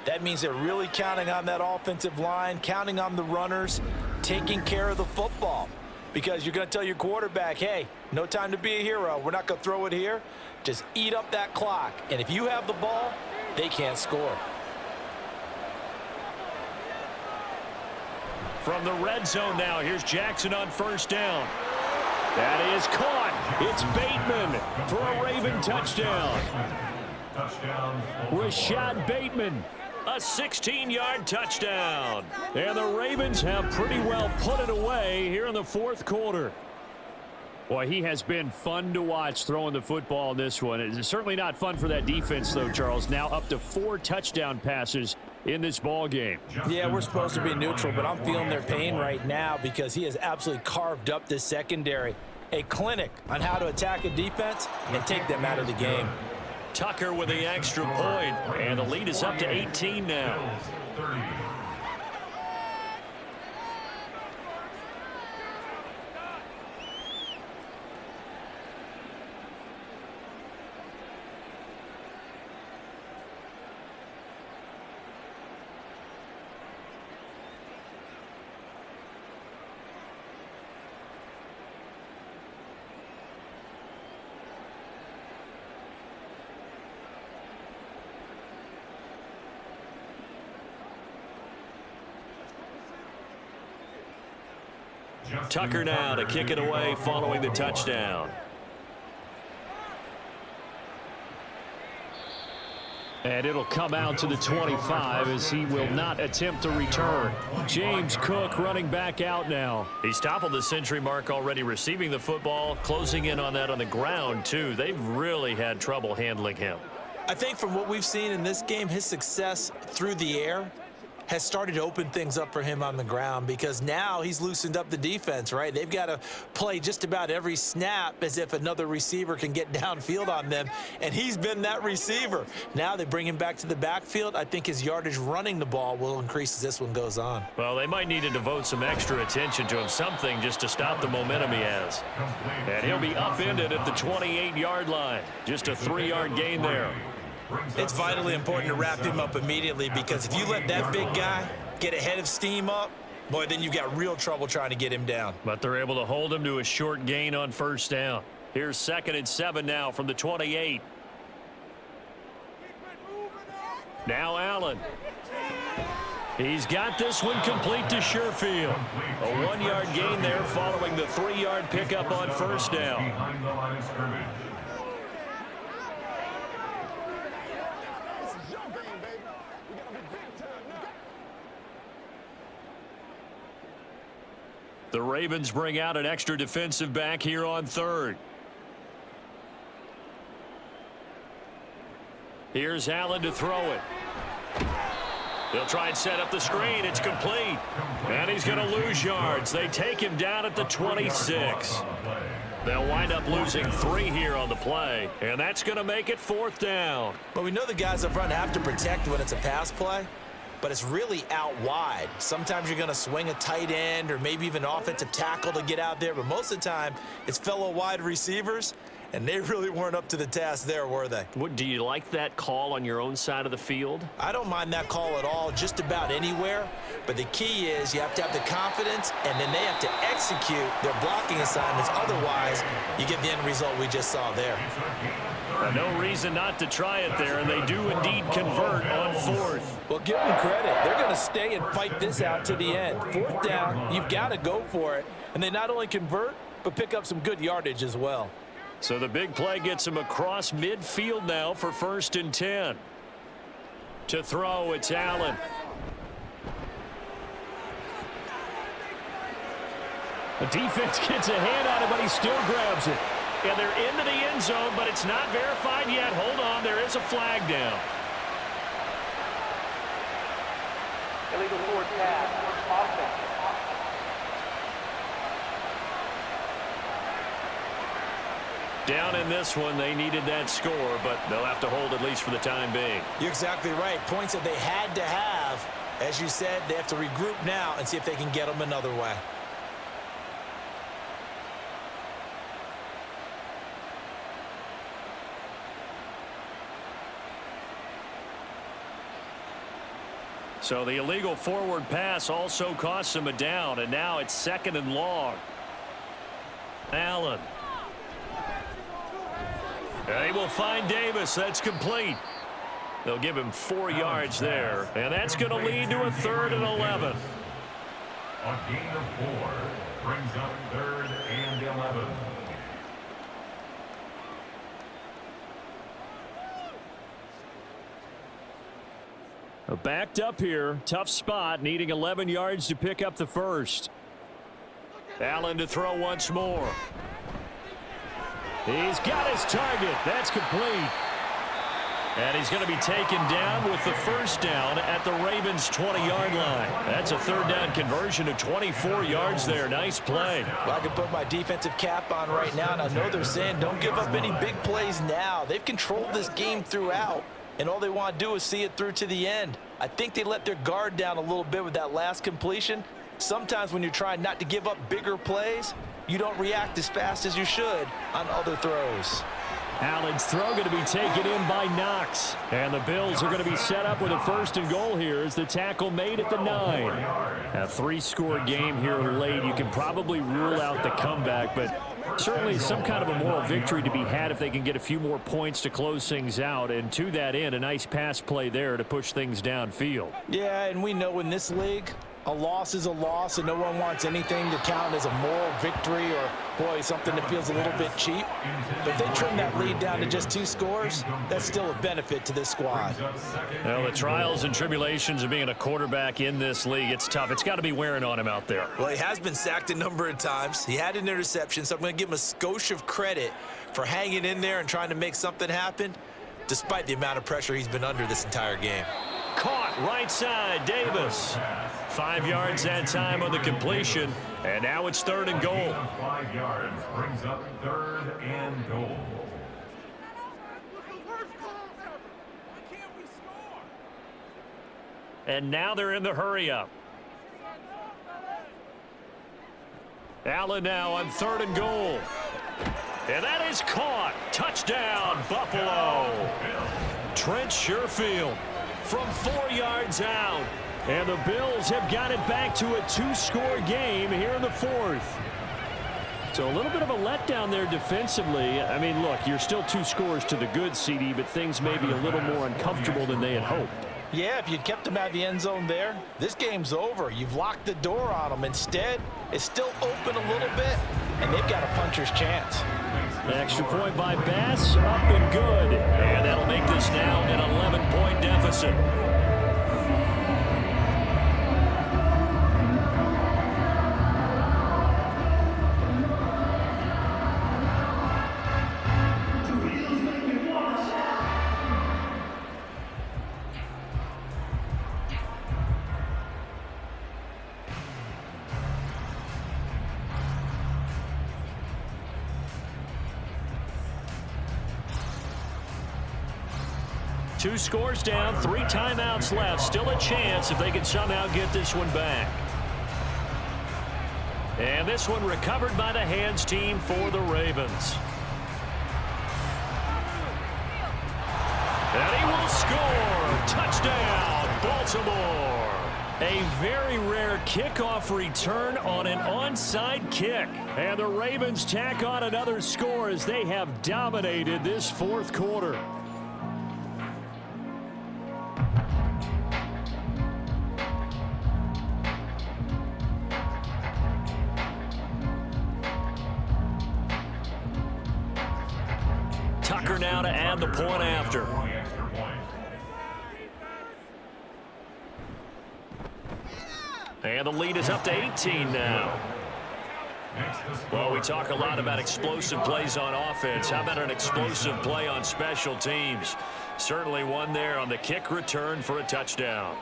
That means they're really counting on that offensive line, counting on the runners, taking care of the football. Because you're going to tell your quarterback, hey, no time to be a hero. We're not going to throw it here. Just eat up that clock. And if you have the ball, they can't score. From the red zone now, here's Jackson on 1st down. That is caught. It's Bateman for a Raven touchdown. Rashad Bateman, a 16-yard touchdown. And the Ravens have pretty well put it away here in the fourth quarter. Boy, he has been fun to watch throwing the football in this one. It's certainly not fun for that defense, though, Charles. Now up to 4 touchdown passes in this ball game. Yeah, we're supposed to be neutral, but I'm feeling their pain right now because he has absolutely carved up this secondary. A clinic on how to attack a defense and take them out of the game. Tucker with the extra point, and the lead is up to 18 now. Tucker now to kick it away following the touchdown. And it'll come out to the 25 as he will not attempt to return. James Cook running back out now. He's toppled the century mark already receiving the football, closing in on that on the ground too. They've really had trouble handling him. I think from what we've seen in this game, his success through the air has started to open things up for him on the ground because now he's loosened up the defense, right? They've got to play just about every snap as if another receiver can get downfield on them, and he's been that receiver. Now they bring him back to the backfield. I think his yardage running the ball will increase as this one goes on. Well, they might need to devote some extra attention to him, something just to stop the momentum he has. And he'll be upended at the 28-yard line. Just a 3-yard gain there. It's vitally important to wrap him up immediately because if you let that big guy get a head of steam up, boy, then you've got real trouble trying to get him down. But they're able to hold him to a short gain on 1st down. Here's 2nd and 7 now from the 28. Now Allen. He's got this one complete to Sherfield. A 1-yard gain there following the 3-yard pickup on first down. Behind the line of scrimmage. The Ravens bring out an extra defensive back here on third. Here's Allen to throw it. He'll try and set up the screen. It's complete. And he's going to lose yards. They take him down at the 26. They'll wind up losing 3 here on the play. And that's going to make it 4th down. But we know the guys up front have to protect when it's a pass play, but it's really out wide. Sometimes you're going to swing a tight end or maybe even offensive tackle to get out there, but most of the time it's fellow wide receivers, and they really weren't up to the task there, were they? What, do you like that call on your own side of the field? I don't mind that call at all, just about anywhere. But the key is you have to have the confidence, and then they have to execute their blocking assignments. Otherwise, you get the end result we just saw there. No reason not to try it there, and they do indeed convert on 4th. Well, give them credit. They're going to stay and fight this out to the end. 4th down, you've got to go for it. And they not only convert, but pick up some good yardage as well. So the big play gets him across midfield now for 1st and 10. To throw, it's Allen. The defense gets a hand on it, but he still grabs it. And they're into the end zone, but it's not verified yet. Hold on, there is a flag down. Illegal forward pass. Offense. Down in this one, they needed that score, but they'll have to hold at least for the time being. You're exactly right. Points that they had to have. As you said, they have to regroup now and see if they can get them another way. So the illegal forward pass also costs him a down, and now it's 2nd and long. Allen. They will find Davis. That's complete. They'll give him 4 yards there, and that's going to lead to a 3rd and 11. A gain of 4 brings up 3rd and 11. Backed up here. Tough spot. Needing 11 yards to pick up the 1st. Allen to throw once more. He's got his target. That's complete. And he's going to be taken down with the 1st down at the Ravens' 20-yard line. That's a 3rd down conversion of 24 yards there. Nice play. Well, I can put my defensive cap on right now, and I know they're saying don't give up any big plays now. They've controlled this game throughout, and all they want to do is see it through to the end. I think they let their guard down a little bit with that last completion. Sometimes when you're trying not to give up bigger plays, you don't react as fast as you should on other throws. Allen's throw going to be taken in by Knox. And the Bills are going to be set up with a 1st and goal here as the tackle made at the 9. A 3-score game here late. You can probably rule out the comeback, but certainly some kind of a moral victory to be had if they can get a few more points to close things out. And to that end, a nice pass play there to push things downfield. Yeah, and we know in this league, a loss is a loss, and no one wants anything to count as a moral victory or, boy, something that feels a little bit cheap. But if they trim that lead down to just 2 scores, that's still a benefit to this squad. Well, the trials and tribulations of being a quarterback in this league, it's tough. It's got to be wearing on him out there. Well, he has been sacked a number of times. He had an interception, so I'm going to give him a skosh of credit for hanging in there and trying to make something happen, despite the amount of pressure he's been under this entire game. Caught right side, Davis. 5 yards that time on the completion, and now it's 3rd and goal. 5 yards brings up 3rd and goal. And now they're in the hurry-up. Allen now on 3rd and goal. And that is caught. Touchdown, Buffalo. Trent Sherfield from 4 yards out. And the Bills have got it back to a 2-score game here in the 4th. So a little bit of a letdown there defensively. I mean, look, you're still 2 scores to the good, CD, but things may be a little more uncomfortable than they had hoped. Yeah, if you'd kept them out of the end zone there, this game's over. You've locked the door on them. Instead, it's still open a little bit, and they've got a puncher's chance. Extra point by Bass, up and good. And that'll make this now an 11-point deficit. Two scores down, 3 timeouts left. Still a chance if they can somehow get this one back. And this one recovered by the hands team for the Ravens. And he will score. Touchdown, Baltimore. A very rare kickoff return on an onside kick. And the Ravens tack on another score as they have dominated this fourth quarter. Tucker now to add the point after. And the lead is up to 18 now. Well, we talk a lot about explosive plays on offense. How about an explosive play on special teams? Certainly one there on the kick return for a touchdown.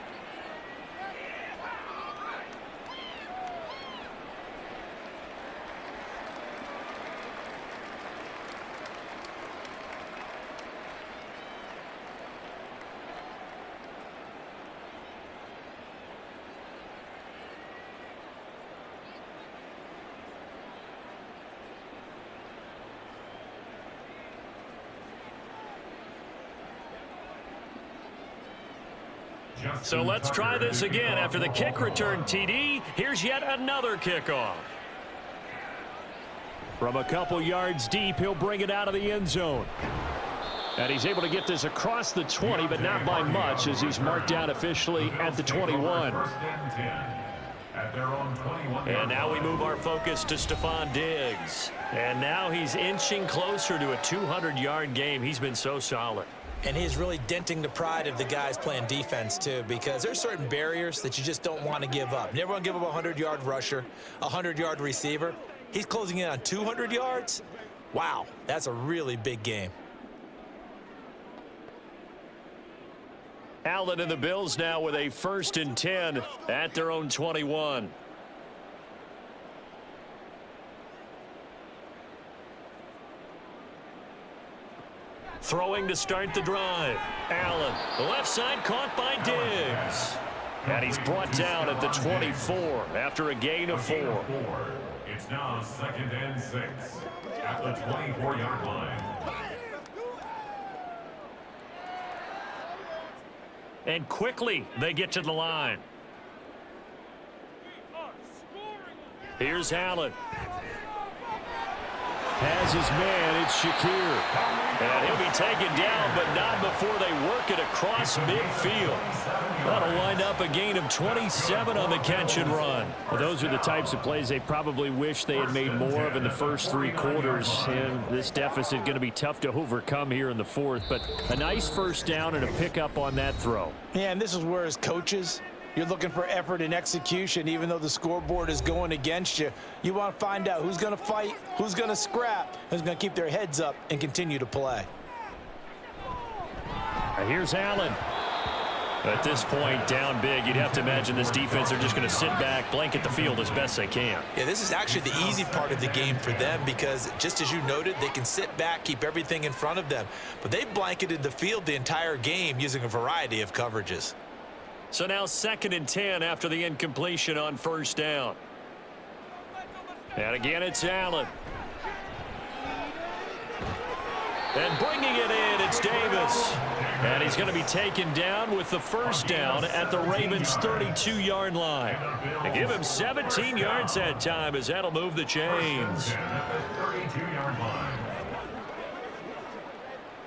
So let's try this again. After the kick return TD, here's yet another kickoff. From a couple yards deep, he'll bring it out of the end zone. And he's able to get this across the 20, but not by much, as he's marked down officially at the 21. And now we move our focus to Stephon Diggs. And now he's inching closer to a 200-yard game. He's been so solid. And he's really denting the pride of the guys playing defense, too, because there's certain barriers that you just don't want to give up. You never want to give up a 100-yard rusher, a 100-yard receiver. He's closing in on 200 yards. Wow, that's a really big game. Allen and the Bills now with a 1st and 10 at their own 21. Throwing to start the drive. Allen, the left side caught by Diggs. And he's brought down at the 24 after a gain of 4. It's now 2nd and 6 at the 24-yard line. And quickly they get to the line. Here's Allen. Has his man, it's Shakir. And he'll be taken down, but not before they work it across midfield. That'll wind up a gain of 27 on the catch and run. Well, those are the types of plays they probably wish they had made more of in the first 3 quarters. And this deficit going to be tough to overcome here in the 4th. But a nice first down and a pickup on that throw. Yeah, and this is where as coaches, you're looking for effort and execution, even though the scoreboard is going against you. You want to find out who's going to fight, who's going to scrap, who's going to keep their heads up and continue to play. Here's Allen. At this point, down big, you'd have to imagine this defense are just going to sit back, blanket the field as best they can. Yeah, this is actually the easy part of the game for them because, just as you noted, they can sit back, keep everything in front of them. But they've blanketed the field the entire game using a variety of coverages. So now 2nd and 10 after the incompletion on 1st down. And again, it's Allen. And bringing it in, it's Davis. And he's going to be taken down with the 1st down at the Ravens' 32-yard line. They give him 17 yards that time as that'll move the chains.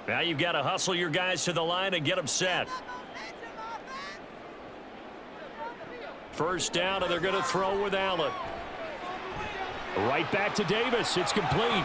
Now you've got to hustle your guys to the line and get them set. First down, and they're going to throw with Allen. Right back to Davis. It's complete.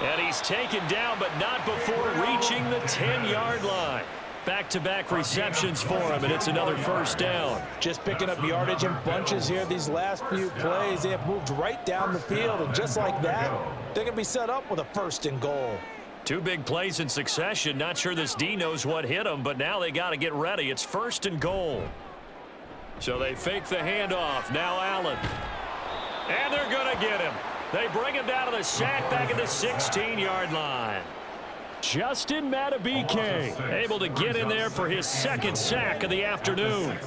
And he's taken down, but not before reaching the 10-yard line. Back-to-back receptions for him, and it's another first down. Just picking up yardage in bunches here these last few plays. They have moved right down the field, and just like that, they're going to be set up with a first and goal. Two big plays in succession. Not sure this D knows what hit him, but now they got to get ready. It's first and goal. So they fake the handoff. Now Allen. And they're going to get him. They bring him down to the sack back at the 16-yard line. Justin Madubuike able to get in there for his second sack of the afternoon.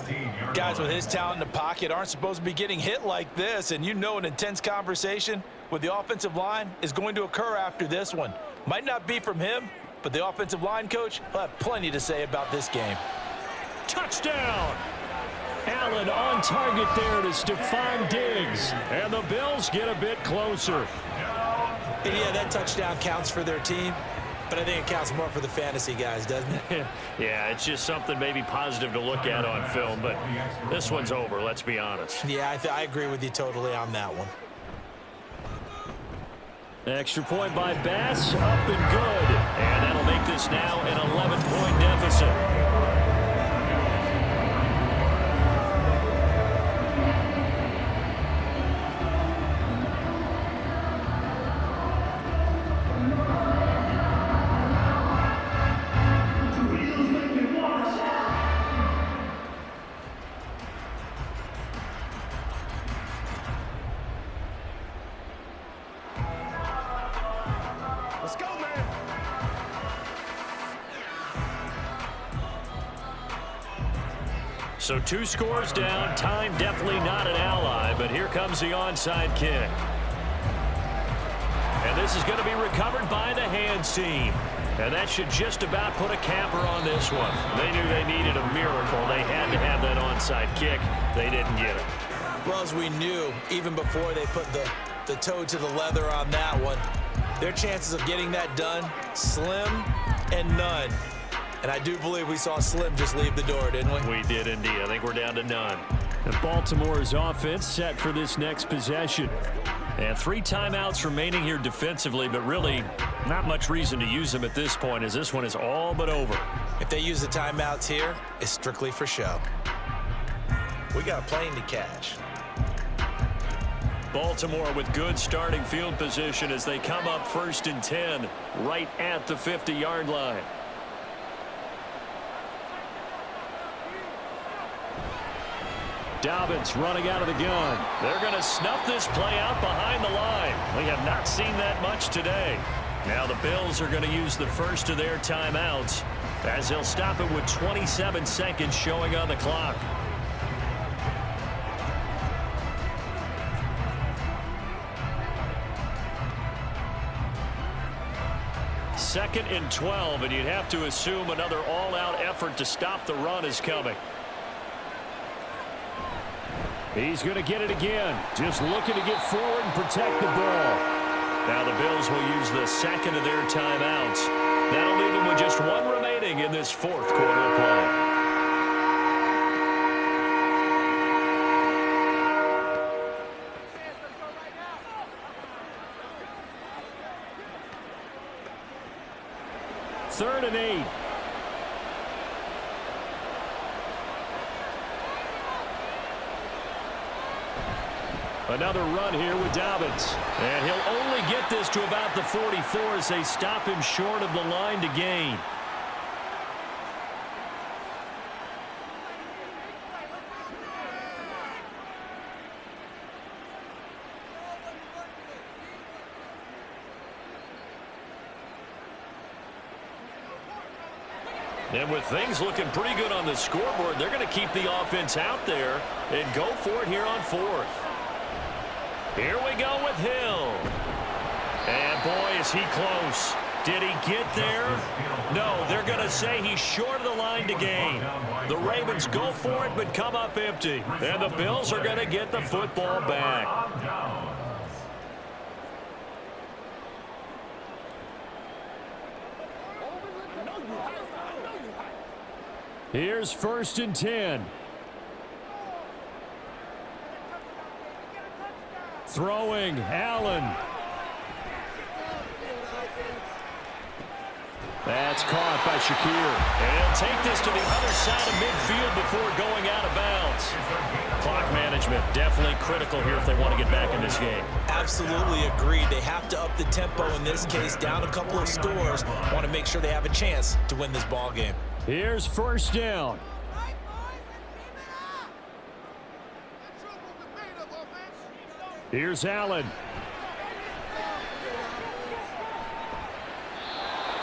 Guys with his talent in the pocket aren't supposed to be getting hit like this, and you know an intense conversation with the offensive line is going to occur after this one. Might not be from him, but the offensive line coach will have plenty to say about this game. Touchdown! Allen on target there to Stephon Diggs, and the Bills get a bit closer. And yeah, that touchdown counts for their team, but I think it counts more for the fantasy guys, doesn't it? Yeah, it's just something maybe positive to look at on film, but this one's over, let's be honest. Yeah, I agree with you totally on that one. Extra point by Bass, up and good. And that'll make this now an 11-point deficit. Let's go, man. So 2 scores down. Time definitely not an ally, but here comes the onside kick. And this is going to be recovered by the hands team. And that should just about put a capper on this one. They knew they needed a miracle. They had to have that onside kick. They didn't get it. Well, as we knew, even before they put the toe to the leather on that one, their chances of getting that done, slim and none. And I do believe we saw Slim just leave the door, didn't we? We did indeed. I think we're down to none. And Baltimore's offense set for this next possession. And 3 timeouts remaining here defensively, but really not much reason to use them at this point, as this one is all but over. If they use the timeouts here, it's strictly for show. We got a plane to catch. Baltimore with good starting field position as they come up 1st and 10 right at the 50-yard line. Dobbins running out of the gun. They're going to snuff this play out behind the line. We have not seen that much today. Now the Bills are going to use the first of their timeouts as they'll stop it with 27 seconds showing on the clock. Second and 12, and you'd have to assume another all-out effort to stop the run is coming. He's going to get it again. Just looking to get forward and protect the ball. Now the Bills will use the second of their timeouts. That'll leave them with just 1 remaining in this 4th quarter of play. Third and 8. Another run here with Dobbins. And he'll only get this to about the 44 as they stop him short of the line to gain. And with things looking pretty good on the scoreboard, they're going to keep the offense out there and go for it here on 4th. Here we go with Hill. And boy, is he close. Did he get there? No, they're going to say he's short of the line to gain. The Ravens go for it but come up empty. And the Bills are going to get the football back. Here's 1st and 10. Throwing, Allen. That's caught by Shakir. And he'll take this to the other side of midfield before going out of bounds. Clock management, definitely critical here if they want to get back in this game. Absolutely agreed. They have to up the tempo in this case, down a couple of scores. Want to make sure they have a chance to win this ball game. Here's first down. Here's Allen.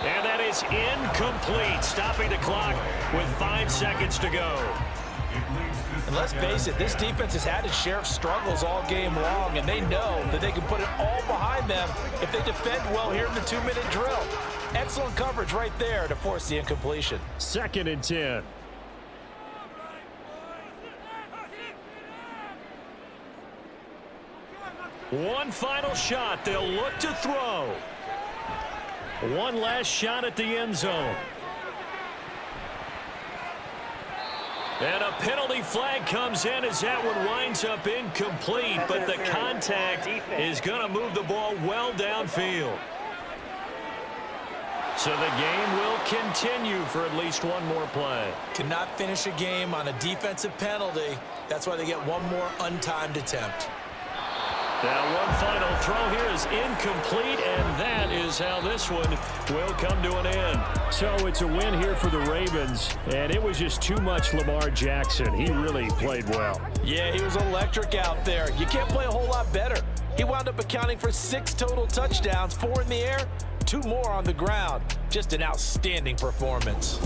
And that is incomplete, stopping the clock with 5 seconds to go. And let's face it, this defense has had its share of struggles all game long, and they know that they can put it all behind them if they defend well here in the 2-minute drill. Excellent coverage right there to force the incompletion. 2nd and 10. One final shot. They'll look to throw. One last shot at the end zone. And a penalty flag comes in as that one winds up incomplete, but the contact is going to move the ball well downfield. So the game will continue for at least one more play. Cannot finish a game on a defensive penalty. That's why they get one more untimed attempt. Now one final throw here is incomplete, and that is how this one will come to an end. So it's a win here for the Ravens, and it was just too much Lamar Jackson. He really played well. Yeah, he was electric out there. You can't play a whole lot better. He wound up accounting for 6 total touchdowns, 4 in the air, 2 more on the ground. Just an outstanding performance.